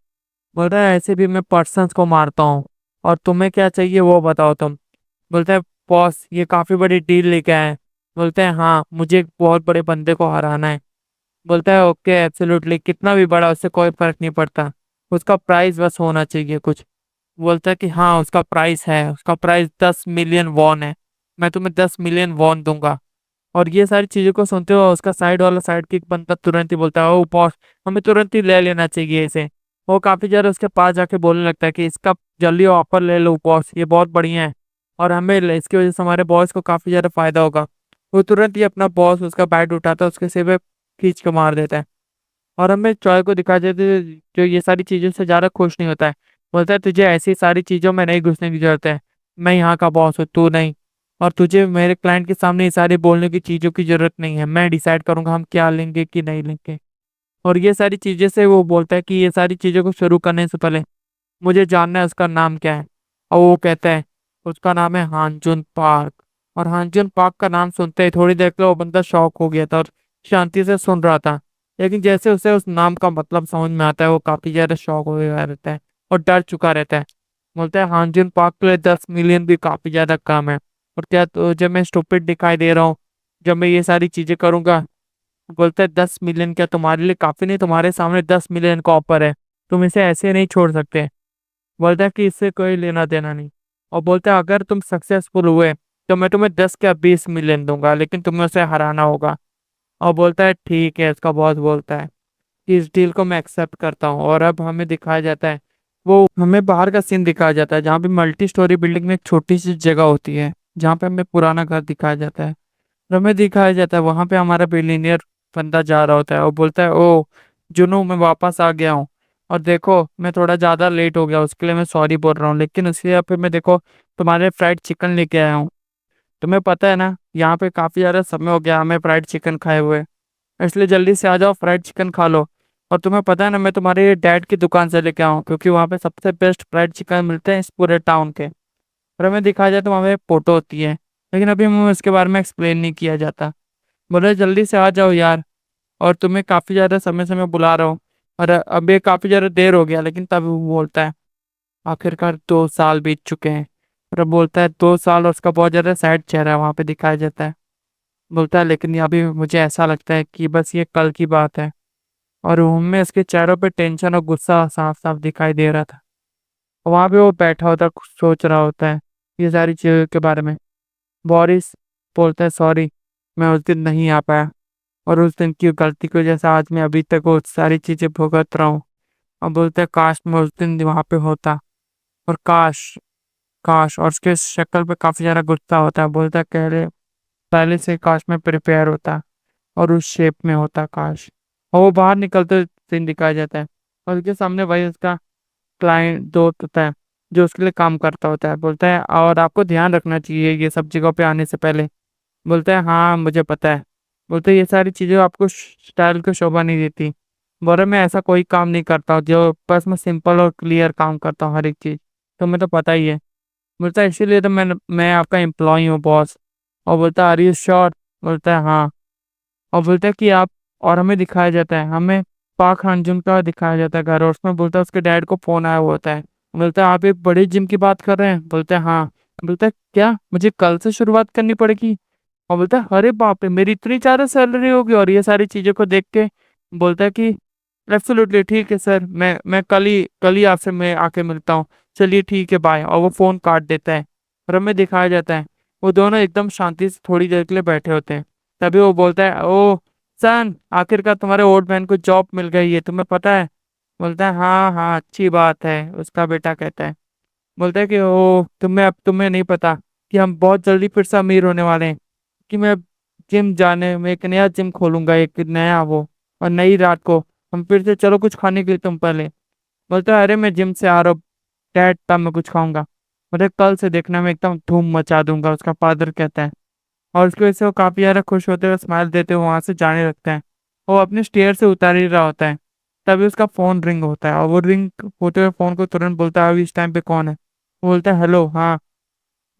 बोल रहा है, ऐसे भी मैं पर्सन्स को मारता हूँ, और तुम्हें क्या चाहिए वो बताओ तुम। बोलता है, बॉस ये काफी बड़ी डील लेके आए हैं। बोलते हैं, हाँ मुझे एक बहुत बड़े बंदे को हराना है। बोलता है, ओके एब्सोल्युटली, कितना भी बड़ा उससे कोई फर्क नहीं पड़ता, उसका प्राइस बस होना चाहिए कुछ। बोलता है कि हाँ उसका प्राइस है, उसका प्राइस 10 मिलियन वॉन है, मैं तुम्हें 10 मिलियन वॉन दूंगा। और ये सारी चीजों को सुनते हो उसका साइड वाला साइड किक बंदा तुरंत ही बोलता है, ओ बॉस हमें तुरंत ही ले लेना चाहिए इसे। वो काफी ज्यादा उसके पास जाके बोलने लगता है कि इसका जल्दी ऑफर ले लो बॉस, ये बहुत बढ़िया है, और हमें इसकी वजह से हमारे बॉस को काफी ज्यादा फायदा होगा। वो तुरंत ही अपना बॉस उसका बैट उठाता है, उसके सिर पे खींच के मार देता है। और हमें चॉय को दिखा देते हैं, जो ये सारी चीजों से ज्यादा खुश नहीं होता है। बोलता है, तुझे ऐसी सारी चीजों में नहीं घुसने की जरूरत है, मैं यहाँ का बॉस हूँ तू नहीं, और तुझे मेरे क्लाइंट के सामने ये सारी बोलने की चीजों की जरूरत नहीं है, मैं डिसाइड करूंगा हम क्या लेंगे कि नहीं लेंगे। और ये सारी चीजें से वो बोलता है कि ये सारी चीजों को शुरू करने से पहले मुझे जानना है उसका नाम क्या है। और वो कहता है, उसका नाम है हानजुन पार्क। और हानजुन पार्क का नाम सुनते ही थोड़ी देर के लिए वो बंदा शॉक हो गया था और शांति से सुन रहा था। लेकिन जैसे उसे उस नाम का मतलब समझ में आता है वो काफी ज्यादा शॉक हो गया रहता है और डर चुका रहता है। बोलता है, हानजुन पार्क के लिए 10 मिलियन भी काफी ज्यादा कम है, और क्या तो जब मैं स्टूपिड दिखाई दे रहा हूँ जब मैं ये सारी चीजें करूंगा? बोलता है, 10 मिलियन क्या तुम्हारे लिए काफी नहीं? तुम्हारे सामने 10 मिलियन का ऑफर है, तुम इसे ऐसे नहीं छोड़ सकते। बोलता है कि इससे कोई लेना देना नहीं। और बोलता है, अगर तुम सक्सेसफुल हुए तो मैं तुम्हें 10 या 20 मिलियन दूंगा, लेकिन तुम्हें उसे हराना होगा। और बोलता है, ठीक है। इसका बॉस बोलता है कि इस डील को मैं एक्सेप्ट करता हूँ। और अब हमें दिखाया जाता है, वो हमें बाहर का सीन दिखाया जाता है जहाँ पे मल्टी स्टोरी बिल्डिंग में एक छोटी सी जगह होती है जहाँ पे हमें पुराना घर दिखाया जाता है। और हमें दिखाया जाता है वहां पे हमारा बिलियनियर बंदा जा रहा होता है और बोलता है, ओ जुनू मैं वापस आ गया हूँ, और देखो मैं थोड़ा ज्यादा लेट हो गया उसके लिए मैं सॉरी बोल रहा हूँ, लेकिन उसके फिर मैं देखो तुम्हारे फ्राइड चिकन लेके आया हूँ। तुम्हें पता है ना यहाँ पे काफी ज्यादा समय हो गया हमें फ्राइड चिकन खाए हुए, इसलिए जल्दी से आ जाओ फ्राइड चिकन खा लो। और तुम्हें पता है ना मैं तुम्हारे डैड की दुकान से लेके आऊँ क्योंकि वहाँ पे सबसे बेस्ट फ्राइड चिकन मिलते हैं इस पूरे टाउन के। और हमें दिखाया जाए तो वहाँ पे फोटो होती है, लेकिन अभी हमें उसके बारे में एक्सप्लेन नहीं किया जाता। बोले, जल्दी से आ जाओ यार, और तुम्हें काफी ज्यादा समय समय बुला रहा हूँ, और अब ये काफी ज्यादा देर हो गया। लेकिन तब वो बोलता है, आखिरकार 2 साल बीत चुके हैं। और अब बोलता है 2 साल, और उसका बहुत ज्यादा सैड चेहरा वहां पे दिखाया जाता है। बोलता है, लेकिन ये अभी मुझे ऐसा लगता है कि बस ये कल की बात है। और उनमें उसके चेहरों पे टेंशन और गुस्सा साफ साफ दिखाई दे रहा था। वहां पे वो बैठा होता है, कुछ सोच रहा होता है ये सारी चीजों के बारे में। बोरिस बोलता है, सॉरी मैं उस दिन नहीं आ पाया, और उस दिन की गलती की वजह से आज मैं अभी तक वो सारी चीजें भुगत रहा हूँ। और बोलते हैं, काश मैं उस दिन वहां पे होता, और काश काश। और उसके शक्ल पे काफी ज्यादा गुस्सा होता है। बोलता है, पहले पहले से काश मैं प्रिपेयर होता और उस शेप में होता, काश। और वो बाहर निकलते सीन दिखाया जाता है, और उसके सामने वही उसका क्लाइंट दोस्त होता है जो उसके लिए काम करता होता है। बोलता है, और आपको ध्यान रखना चाहिए ये सब जगहों पे आने से पहले। बोलता है, हाँ मुझे पता है। बोलते हैं, ये सारी चीजें आपको स्टाइल को शोभा नहीं देती। बोल रहा, मैं ऐसा कोई काम नहीं करता हूँ जो बस मैं सिंपल और क्लियर काम करता हूँ हर एक चीज, तो मैं तो पता ही है। बोलता है, इसीलिए तो मैं आपका एम्प्लॉय हूँ बॉस। और बोलता है, आर यू श्योर? बोलता है, हाँ। और बोलता है कि आप, और हमें दिखाया जाता है, हमें पाक हांजुन का दिखाया जाता है घर, और उसमें बोलता है उसके डैड को फोन आया हुआ होता है। बोलता है, आप एक बड़े जिम की बात कर रहे हैं? बोलता है, हाँ। बोलता है, क्या मुझे कल से शुरुआत करनी पड़ेगी? और बोलता है, अरे बाप रे मेरी इतनी ज्यादा सैलरी होगी? और ये सारी चीजों को देख के बोलता है कि एब्सोल्युटली ठीक है सर, मैं कल ही आपसे मैं आके मिलता हूँ, चलिए ठीक है बाय। और वो फोन काट देता है। और हमें दिखाया जाता है वो दोनों एकदम शांति से थोड़ी देर के लिए बैठे होते हैं। तभी वो बोलता है, ओ सन, आखिरकार तुम्हारे ओल्ड मैन को जॉब मिल गई है, तुम्हें पता है? बोलता है, हाँ हाँ अच्छी बात है, उसका बेटा कहता है। बोलता है कि ओ तुम्हें नहीं पता कि हम बहुत जल्दी फिर से अमीर होने वाले हैं, कि मैं जिम जाने में एक नया जिम खोलूंगा, एक नया वो। और नई रात को हम फिर से चलो कुछ खाने के लिए तुम पहले। बोलता है अरे मैं जिम से आ रहा हूँ डैड, तब मैं कुछ खाऊंगा। बोलते कल से देखना मैं एकदम धूम मचा दूंगा, उसका फादर कहता है। और उसकी वजह से वो काफी ज्यादा खुश होते हुए स्माइल देते हुए वहां से जाने लगते हैं। वो अपने स्टेयर से उतार ही रहा होता है, तभी उसका फोन रिंग होता है और वो रिंग होते हुए फोन को तुरंत बोलता है अभी इस टाइम पे कौन है। वो बोलता है हेलो हाँ।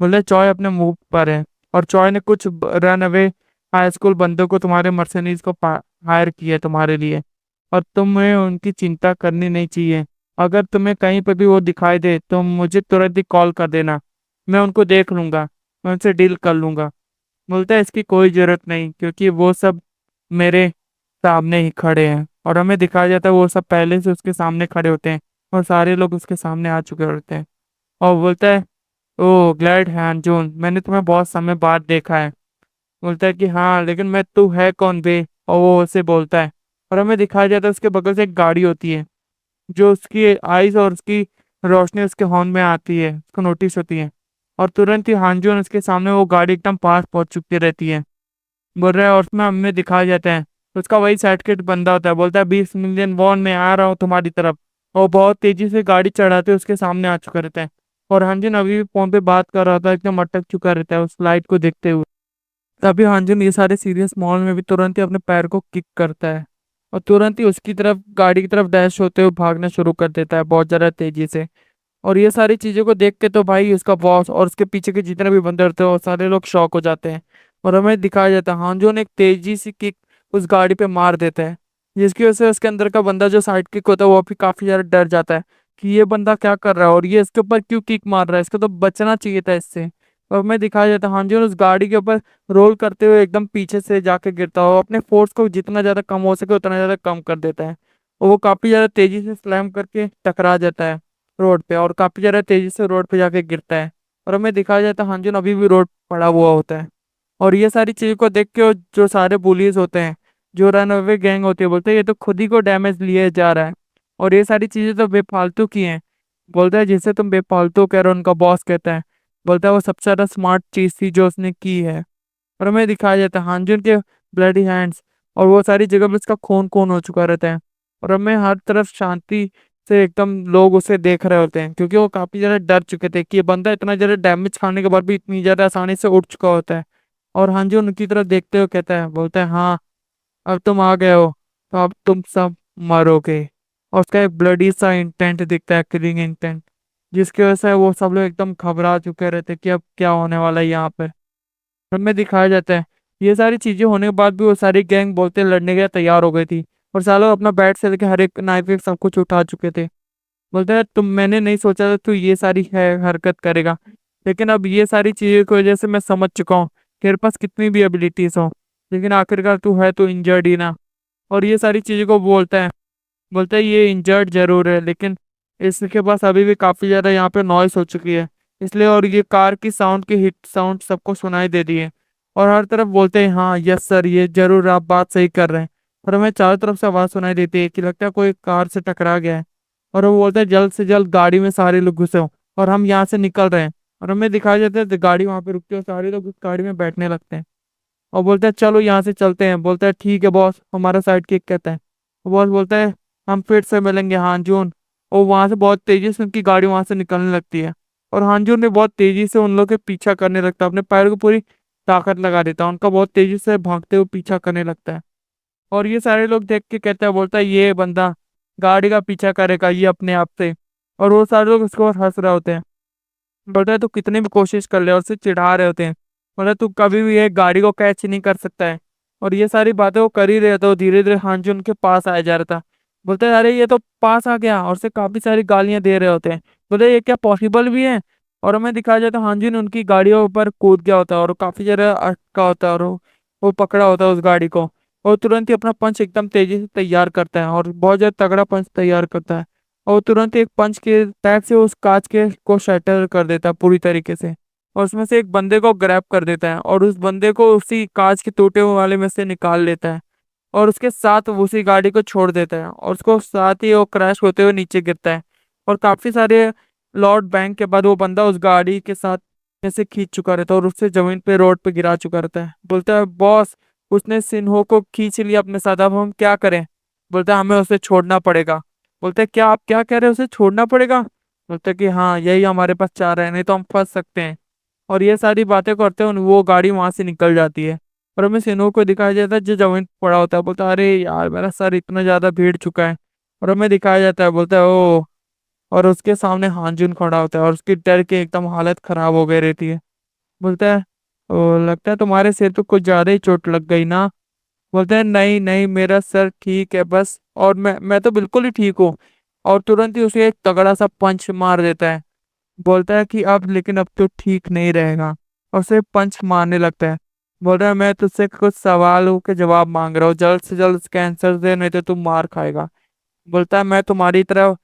बोले चॉय अपने मुंह पर है, और चॉय ने कुछ रन अवे हाई स्कूल बंदों को तुम्हारे मर्सिडीज को हायर किया है तुम्हारे लिए, और तुम्हें उनकी चिंता करनी नहीं चाहिए। अगर तुम्हें कहीं पर भी वो दिखाई दे तो मुझे तुरंत ही कॉल कर देना, मैं उनको देख लूंगा, मैं उनसे डील कर लूंगा। बोलता है इसकी कोई जरूरत नहीं, क्योंकि वो सब मेरे सामने ही खड़े हैं। और हमें दिखाया जाता है वो सब पहले से उसके सामने खड़े होते हैं, और सारे लोग उसके सामने आ चुके होते हैं। और बोलता है ओ ग्लैड हैंड जून, मैंने तुम्हें बहुत समय बाद देखा है। बोलता है कि हाँ लेकिन मैं तू है कौन बे, और वो उसे बोलता है। और हमें दिखाया जाता है उसके बगल से एक गाड़ी होती है, जो उसकी आइज और उसकी रोशनी उसके हॉर्न में आती है, उसको नोटिस होती है। और तुरंत ही हांजून उसके सामने वो गाड़ी एकदम पास पहुंच चुकी रहती है। बोल रहा है और उसमें हमें दिखाया जाता है उसका वही साइडकिक बंदा होता है। बोलता है 20 मिलियन वॉन में आ रहा हूँ तुम्हारी तरफ। और बहुत तेजी से गाड़ी चढ़ाते हुए उसके सामने आ चुका रहता है। और हांजन अभी भी फोन पे बात कर रहा था, एकदम अटक चुका रहता है उस लाइट को देखते हुए। तभी हांजन ये सारे सीरियस माहौल में भी तुरंत ही अपने पैर को किक करता है, और तुरंत ही उसकी तरफ गाड़ी की तरफ डैश होते हुए भागना शुरू कर देता है बहुत ज्यादा तेजी से। और ये सारी चीजों को देख के तो भाई उसका बॉस और उसके पीछे के जितने भी बंदे होते हैं वो सारे लोग शॉक हो जाते हैं। और हमें दिखाया जाता है हांजो ने एक तेजी से किक उस गाड़ी पे मार देता है, जिसकी वजह से उसके अंदर का बंदा जो साइड किक होता है वो भी काफी ज्यादा डर जाता है कि ये बंदा क्या कर रहा है और ये इसके ऊपर क्यों किक मार रहा है, इसको तो बचना चाहिए था इससे। और हमें दिखाया जाता है हांजो ने उस गाड़ी के ऊपर रोल करते हुए एकदम पीछे से जाके गिरता हो, अपने फोर्स को जितना ज्यादा कम हो सके उतना ज्यादा कम कर देता है। और वो काफी ज्यादा तेजी से स्लैम करके टकरा जाता है रोड पे, और काफी ज्यादा तेजी से रोड पे जाके गिरता है। और हमें दिखाया जाता है हांजन अभी भी रोड पड़ा हुआ होता है। और ये सारी चीजों को देख के वो जो सारे बुलीज होते हैं, जो रन अवे गैंग होती है, बोलते हैं ये तो खुद ही को डैमेज लिए जा रहा है, और ये सारी चीजें तो बेफालतू की हैं। बोलता है जिसे तुम बेफालतू कह रहे हो, उनका बॉस कहता है। बोलता है वो सबसे ज्यादा स्मार्ट चीज थी जो उसने की है। और हमें दिखाया जाता है हांजन के ब्लडी हैंड्स, और वो सारी जगह पे उसका खून खून हो चुका रहता है। और हमें हर तरफ शांति से एकदम लोग उसे देख रहे होते हैं, क्योंकि वो काफी ज्यादा डर चुके थे कि ये बंदा इतना ज्यादा डैमेज खाने के बाद भी इतनी ज्यादा आसानी से उठ चुका होता है। और हांजो उनकी तरफ देखते हुए कहता है, बोलता है हाँ अब तुम आ गए हो, तो अब तुम सब मरोगे। और उसका एक ब्लडी सा इंटेंट दिखता है, किलिंग इंटेंट, जिसकी वजह से वो सब लोग एकदम घबरा चुके रहते हैं कि अब क्या होने वाला है यहाँ पे। हमें दिखाया जाता है ये सारी चीजें होने के बाद भी वो सारी गैंग बोलते लड़ने के लिए तैयार हो गई थी, और सालों अपना बैट से लेके हर एक नाइफ वेफ सब कुछ उठा चुके थे। बोलता है तुम, मैंने नहीं सोचा था तू ये सारी है हरकत करेगा, लेकिन अब ये सारी चीजों की वजह से मैं समझ चुका हूँ तेरे पास कितनी भी एबिलिटीज हो, लेकिन आखिरकार तू है तो इंजर्ड ही ना। और ये सारी चीजों को बोलता है। बोलता है ये इंजर्ड जरूर है, लेकिन इसके पास अभी भी काफी ज्यादा यहाँ पे नॉइस हो चुकी है, इसलिए और ये कार की साउंड की हिट साउंड सबको सुनाई दे दी है। और हर तरफ बोलते हैं हाँ यस सर, ये जरूर आप बात सही कर रहे हैं। और हमें चारों तरफ से आवाज सुनाई देती है कि लगता है कोई कार से टकरा गया है। और वो बोलते हैं जल्द से जल्द गाड़ी में सारे लोग घुसे हो, और हम यहाँ से निकल रहे हैं। और हमें दिखाई देता है तो गाड़ी वहां पे रुकती है और सारे लोग उस गाड़ी में बैठने लगते हैं। और बोलते हैं चलो यहाँ से चलते हैं। बोलता है ठीक है बॉस, हमारा साइड किक कहता है। बॉस बोलता है हम फिर से मिलेंगे हांजून। और वहां से बहुत तेजी से उनकी गाड़ी वहां से निकलने लगती है, और हांजून ने बहुत तेजी से उन लोग के पीछा करने लगता है, अपने पैर को पूरी ताकत लगा देता है, उनका बहुत तेजी से भागते हुए पीछा करने लगता है। और ये सारे लोग देख के कहते हैं, बोलता है ये बंदा गाड़ी का पीछा करेगा ये अपने आप से। और वो सारे लोग उसके ऊपर हंस रहे होते हैं। बोलता है तू कितनी भी कोशिश कर ले, और उससे चिढ़ा रहे होते हैं। बोला तू कभी भी एक गाड़ी को कैच नहीं कर सकता है। और ये सारी बातें वो कर ही रहे थे, वो धीरे धीरे हांजू उनके पास आया जा रहा था। बोलते हैं अरे ये तो पास आ गया, और उसे काफी सारी गालियां दे रहे होते हैं। बोलते ये क्या पॉसिबल भी है। और हमें दिखाया जाता है हांजू ने उनकी गाड़ियों पर कूद गया होता है, और वो काफी ज्यादा अटका होता है, और वो पकड़ा होता है उस गाड़ी को। और तुरंत ही अपना पंच एकदम तेजी से तैयार करता है, और बहुत ज्यादा तगड़ा पंच तैयार करता है। और तुरंत एक पंच के टैग से उस कांच के को शटर कर देता है पूरी तरीके से। और उसमें से एक बंदे को ग्रैब कर देता है, और उस बंदे को उसी कांच के टूटे हुए वाले में से निकाल लेता है। और उसके साथ वो उसी गाड़ी को छोड़ देता है, और उसको साथ ही वो क्रैश होते हुए नीचे गिरता है। और काफी सारे लॉर्ड बैंक के बाद वो बंदा उस गाड़ी के साथ में से खींच चुका रहता है, और उससे जमीन पे रोड पे गिरा चुका रहता है। बोलता है बॉस, उसने सिन्हो को खींच लिया अपने साथ, अब हम क्या करें। बोलता है हमें उसे छोड़ना पड़ेगा। बोलते हैं क्या आप क्या कह रहे हो, उसे छोड़ना पड़ेगा? बोलते हैं कि हाँ यही हमारे पास चाह रहे हैं, नहीं तो हम फंस सकते हैं। और ये सारी बातें करते हैं वो गाड़ी वहां से निकल जाती है। और हमें सिनोर को दिखाया जाता है जो जमीन पर पड़ा होता है, बोलता है अरे यार मेरा सर इतना ज्यादा भीड़ चुका है। और हमें दिखाया जाता है, बोलता है ओ। और उसके सामने हानजुन खड़ा होता है और उसकी डर के एकदम हालत खराब हो गई रहती है। बोलता है ओ लगता है तुम्हारे सिर पे कुछ ज्यादा ही चोट लग गई ना। बोलते हैं नहीं नहीं मेरा सर ठीक है बस, और मैं तो बिल्कुल ही ठीक हूँ। और तुरंत ही उसे एक तगड़ा सा पंच मार देता है। बोलता है कि अब लेकिन अब तो ठीक नहीं रहेगा। और उसे पंच मारने लगता है। बोल रहा है मैं तुझसे कुछ सवालों के जवाब मांग रहा हूँ, जल्द से जल्द इसके आंसर दे नहीं तो तू मार खाएगा। बोलता है मैं तुम्हारी तरह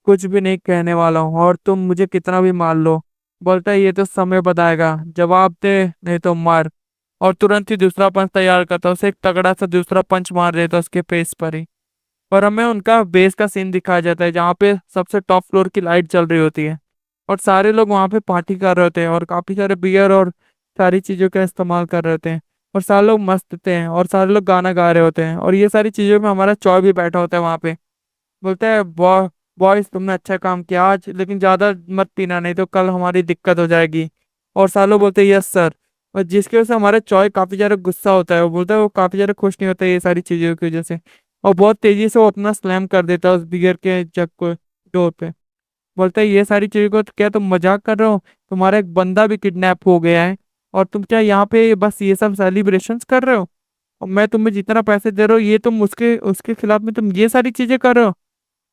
कुछ भी नहीं कहने वाला हूँ और तुम मुझे कितना भी मार लो। बोलता है ये तो समय बताएगा, जवाब दे नहीं तो मार। और तुरंत ही दूसरा पंच तैयार करता है, उसे एक तगड़ा सा दूसरा पंच मार देता है उसके फेस पर ही। और हमें उनका बेस का सीन दिखाया जाता है जहाँ पे सबसे टॉप फ्लोर की लाइट चल रही होती है। और सारे लोग वहाँ पे पार्टी कर रहे होते हैं और काफी सारे बियर और सारी चीजों का इस्तेमाल कर रहे होते हैं। और सारे लोग मस्त होते हैं और सारे लोग गाना गा रहे होते हैं, और ये सारी चीजों में हमारा चॉय भी बैठा होता है वहाँ पे। बोलता है बॉयज तुमने अच्छा काम किया आज, लेकिन ज्यादा मत पीना नहीं तो कल हमारी दिक्कत हो जाएगी। और सालों बोलते हैं यस सर। और जिसकी वजह से हमारा चॉय काफी ज्यादा गुस्सा होता है, वो बोलता है वो काफी ज्यादा खुश नहीं होता है ये सारी चीजों की वजह से। और बहुत तेजी से वो अपना स्लैम कर देता है उस बियर के जग को डोर पे। बोलता है ये सारी चीजों को तो क्या तुम मजाक कर रहे हो? तुम्हारा एक बंदा भी किडनैप हो गया है और तुम क्या यहाँ पे बस ये सब सेलिब्रेशंस कर रहे हो? और मैं तुम्हें जितना पैसे दे रहा हूँ ये तुम उसके उसके खिलाफ में तुम ये सारी चीजें कर रहे हो?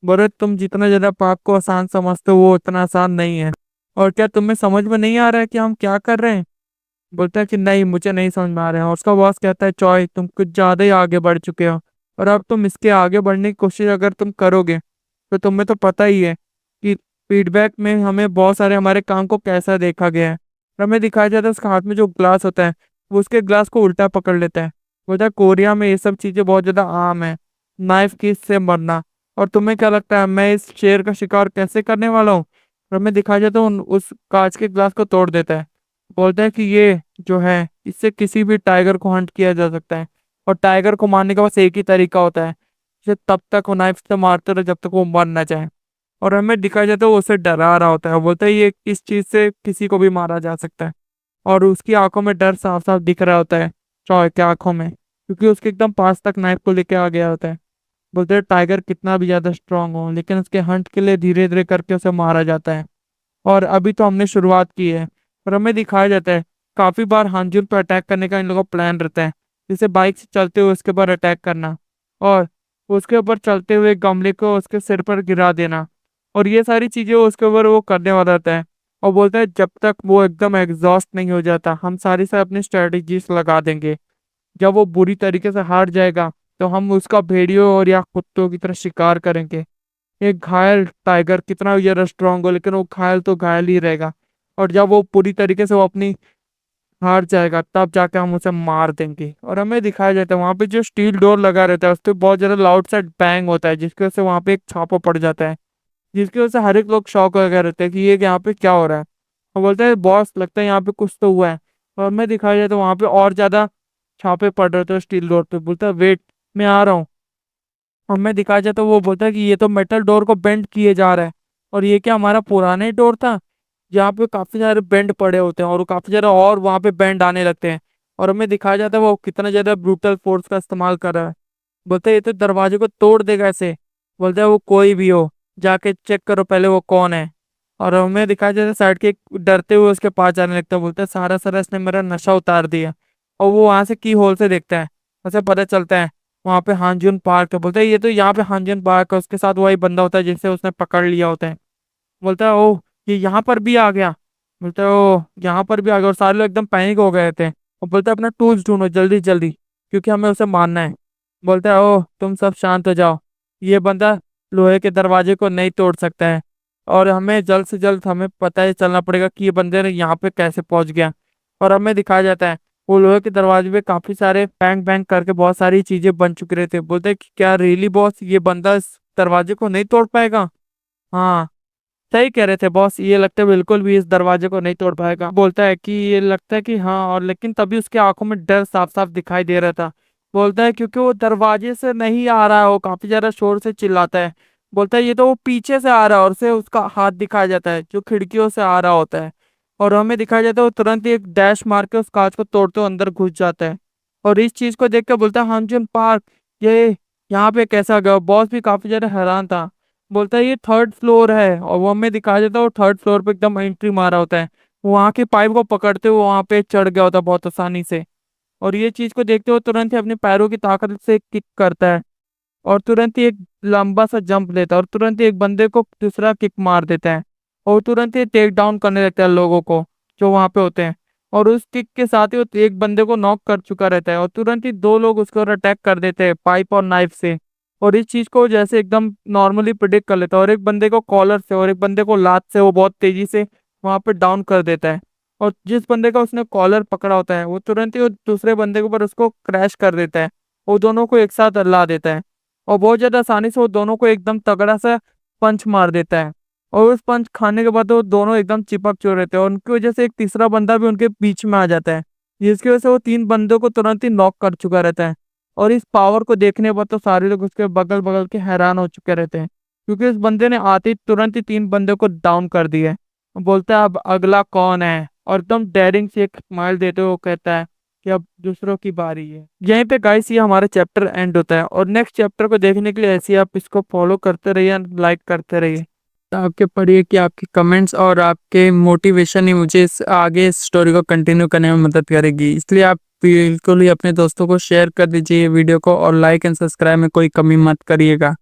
बोले तुम जितना ज्यादा पाप को आसान समझते हो वो उतना आसान नहीं है। और क्या तुम्हें समझ में नहीं आ रहा है कि हम क्या कर रहे हैं? बोलता है कि नहीं मुझे नहीं समझ में आ रहा है। और उसका बॉस कहता है चॉय तुम कुछ ज्यादा ही आगे बढ़ चुके हो, और अब तुम इसके आगे बढ़ने की कोशिश अगर तुम करोगे तो तुम्हें तो पता ही है कि फीडबैक में हमें बहुत सारे हमारे काम को कैसा देखा गया है। और हमें दिखाया जाता है उसके हाथ में जो ग्लास होता है वो उसके ग्लास को उल्टा पकड़ लेता है। बोलता है कोरिया में ये सब चीजें बहुत ज्यादा आम है, नाइफ की से मरना। और तुम्हें क्या लगता है मैं इस शेर का शिकार कैसे करने वाला हूँ? और हमें दिखाया जाता है उस कांच के ग्लास को तोड़ देता है। बोलता है कि ये जो है इससे किसी भी टाइगर को हंट किया जा सकता है, और टाइगर को मारने का बस एक ही तरीका होता है, उसे तब तक वो नाइफ से मारते रहे जब तक वो मर ना जाए। और हमें दिखाया जाता है वो उसे डरा रहा होता है, वो बोलता है ये इस चीज से किसी को भी मारा जा सकता है। और उसकी आंखों में डर साफ साफ दिख रहा होता है चॉय के आंखों में, क्योंकि उसके एकदम पास तक नाइफ को लेके आ गया होता है। बोलते हैं टाइगर कितना भी ज्यादा स्ट्रांग हो लेकिन उसके हंट के लिए धीरे धीरे करके उसे मारा जाता है। और अभी तो हमने शुरुआत की है। और हमें दिखाया जाता है काफी बार हानजून पर अटैक करने का इन लोगों का प्लान रहता है, जैसे बाइक से चलते हुए उसके ऊपर अटैक करना, और उसके ऊपर चलते हुए गमले को उसके सिर पर गिरा देना। और ये सारी चीजें उसके ऊपर वो करने वाला रहता है। और बोलता है जब तक वो एकदम एग्जॉस्ट नहीं हो जाता हम सारी से अपनी स्ट्रेटजीज लगा देंगे। जब वो बुरी तरीके से हार जाएगा तो हम उसका भेड़ियों और या कुत्तों की तरह शिकार करेंगे। एक घायल टाइगर कितना भी ज्यादा स्ट्रांग हो लेकिन वो घायल तो घायल ही रहेगा। और जब वो पूरी तरीके से वो अपनी हार जाएगा तब जाके हम उसे मार देंगे। और हमें दिखाया जाता है वहां पे जो स्टील डोर लगा रहता है उस पर बहुत ज्यादा लाउड सा बैंग होता है, जिसकी वजह से वहां पे एक छापा पड़ जाता है, जिसकी वजह से हर एक लोग शौक हो गए रहते हैं कि ये यहाँ पे क्या हो रहा है। और बोलते हैं बॉस लगता है यहाँ पे कुछ तो हुआ है। और हमें दिखाया जाता है वहां पे और ज्यादा छापे पड़ रहे थे स्टील डोर पे। बोलता है वेट मैं आ रहा हूँ। हमें दिखाया जाता है वो बोलता है कि ये तो मेटल डोर को बेंड किए जा रहा है। और ये क्या हमारा पुराना ही डोर था जहाँ पे काफी सारे बेंड पड़े होते हैं और काफी ज्यादा और वहां पे बेंड आने लगते हैं। और हमें दिखाया जाता है वो कितना ज्यादा ब्रूटल फोर्स का इस्तेमाल कर रहा है। बोलते हैं ये तो दरवाजे को तोड़ देगा ऐसे। बोलते हैं वो कोई भी हो जाके चेक करो पहले वो कौन है। और हमें दिखाया जाता है साइड के डरते हुए उसके पास जाने लगता है। बोलता है सारा सारा इसने मेरा नशा उतार दिया। और वो वहां से की होल से देखता है, उसे पता चलता है वहां पे हानजून पार्क है। बोलता है ये तो यहाँ पे हानजून पार्क है, उसके साथ वही बंदा होता है जिसे उसने पकड़ लिया होता है। बोलता है ओह ये यहाँ पर भी आ गया। बोलता है ओह यहाँ पर भी आ गया। और सारे लोग एकदम पैनिक हो गए थे। और बोलता है अपना टूल्स ढूंढो जल्दी जल्दी क्योंकि हमें उसे मारना है। बोलता है ओह तुम सब शांत हो जाओ, ये बंदा लोहे के दरवाजे को नहीं तोड़ सकता है, और हमें जल्द से जल्द हमें पता ही चलना पड़ेगा कि ये बंदे ने यहाँ पे कैसे पहुंच गया। और हमें दिखाया जाता है वो लोहे के दरवाजे पे काफी सारे बैंग बैंग करके बहुत सारी चीजें बन चुके रहते। बोलते हैं कि क्या रियली बॉस ये बंदा इस दरवाजे को नहीं तोड़ पाएगा? हाँ सही कह रहे थे बॉस, ये लगता है बिल्कुल भी इस दरवाजे को नहीं तोड़ पाएगा। बोलता है कि ये लगता है कि हाँ, और लेकिन तभी उसके आंखों में डर साफ साफ दिखाई दे रहा था। बोलता है क्योंकि वो दरवाजे से नहीं आ रहा है, वो काफी ज्यादा शोर से चिल्लाता है। बोलता है ये तो वो पीछे से आ रहा है, और उसे उसका हाथ दिखाया जाता है जो खिड़कियों से आ रहा होता है। और हमें दिखाया जाता है वो तुरंत ही एक डैश मार के उस कांच को तोड़ते हुए अंदर घुस जाता है। और इस चीज को देख के बोलता है हांजन पार्क, ये यहाँ पे कैसा गया। बॉस भी काफी ज्यादा हैरान था। बोलता है ये थर्ड फ्लोर है, और वो हमें दिखाया जाता है वो थर्ड फ्लोर पे एकदम एंट्री मारा होता है। वो वहां के पाइप को पकड़ते हुए वहां पे चढ़ गया होता है बहुत आसानी से। और ये चीज को देखते हुए तुरंत ही अपने पैरों की ताकत से किक करता है, और तुरंत ही एक लंबा सा जंप लेता है, और तुरंत ही एक बंदे को दूसरा किक मार देता है। और तुरंत ही टेक डाउन करने लगता है लोगों को जो वहां पे होते हैं। और उस किक के साथ ही वो एक बंदे को नॉक कर चुका रहता है, और तुरंत ही दो लोग उसके ऊपर अटैक कर देते हैं पाइप और नाइफ से। और इस चीज को जैसे एकदम नॉर्मली प्रिडिक्ट कर लेता है, और एक बंदे को कॉलर से और एक बंदे को लात से वो बहुत तेजी से वहां पे डाउन कर देता है। और जिस बंदे का उसने कॉलर पकड़ा होता है वो तुरंत ही वो दूसरे बंदे के ऊपर उसको क्रैश कर देता है। वो दोनों को एक साथ ला देता है, और बहुत ज्यादा आसानी से वो दोनों को एकदम तगड़ा सा पंच मार देता है। और उस पंच खाने के बाद वो दोनों एकदम चिपक चुके रहते हैं, और उनकी वजह से एक तीसरा बंदा भी उनके बीच में आ जाता है, जिसकी वजह से वो तीन बंदों को तुरंत ही नॉक कर चुका रहता है। और इस पावर को देखने पर तो सारे लोग उसके बगल बगल के हैरान हो चुके रहते हैं, क्योंकि उस बंदे ने आते ही तुरंत ही तीन बंदों को डाउन कर दिया है। बोलता है अब अगला कौन है, और एकदम डेयरिंग से एक स्माइल देते हुए वो कहता है कि अब दूसरों की बारी है। यहीं पे गाइस ये हमारा चैप्टर एंड होता है, और नेक्स्ट चैप्टर को देखने के लिए ऐसे ही आप इसको फॉलो करते रहिए, लाइक करते रहिए। तो आपके पढ़िए कि आपके कमेंट्स और आपके मोटिवेशन ही मुझे इस आगे इस स्टोरी को कंटिन्यू करने में मदद करेगी। इसलिए आप बिल्कुल ही अपने दोस्तों को शेयर कर दीजिए ये वीडियो को, और लाइक एंड सब्सक्राइब में कोई कमी मत करिएगा।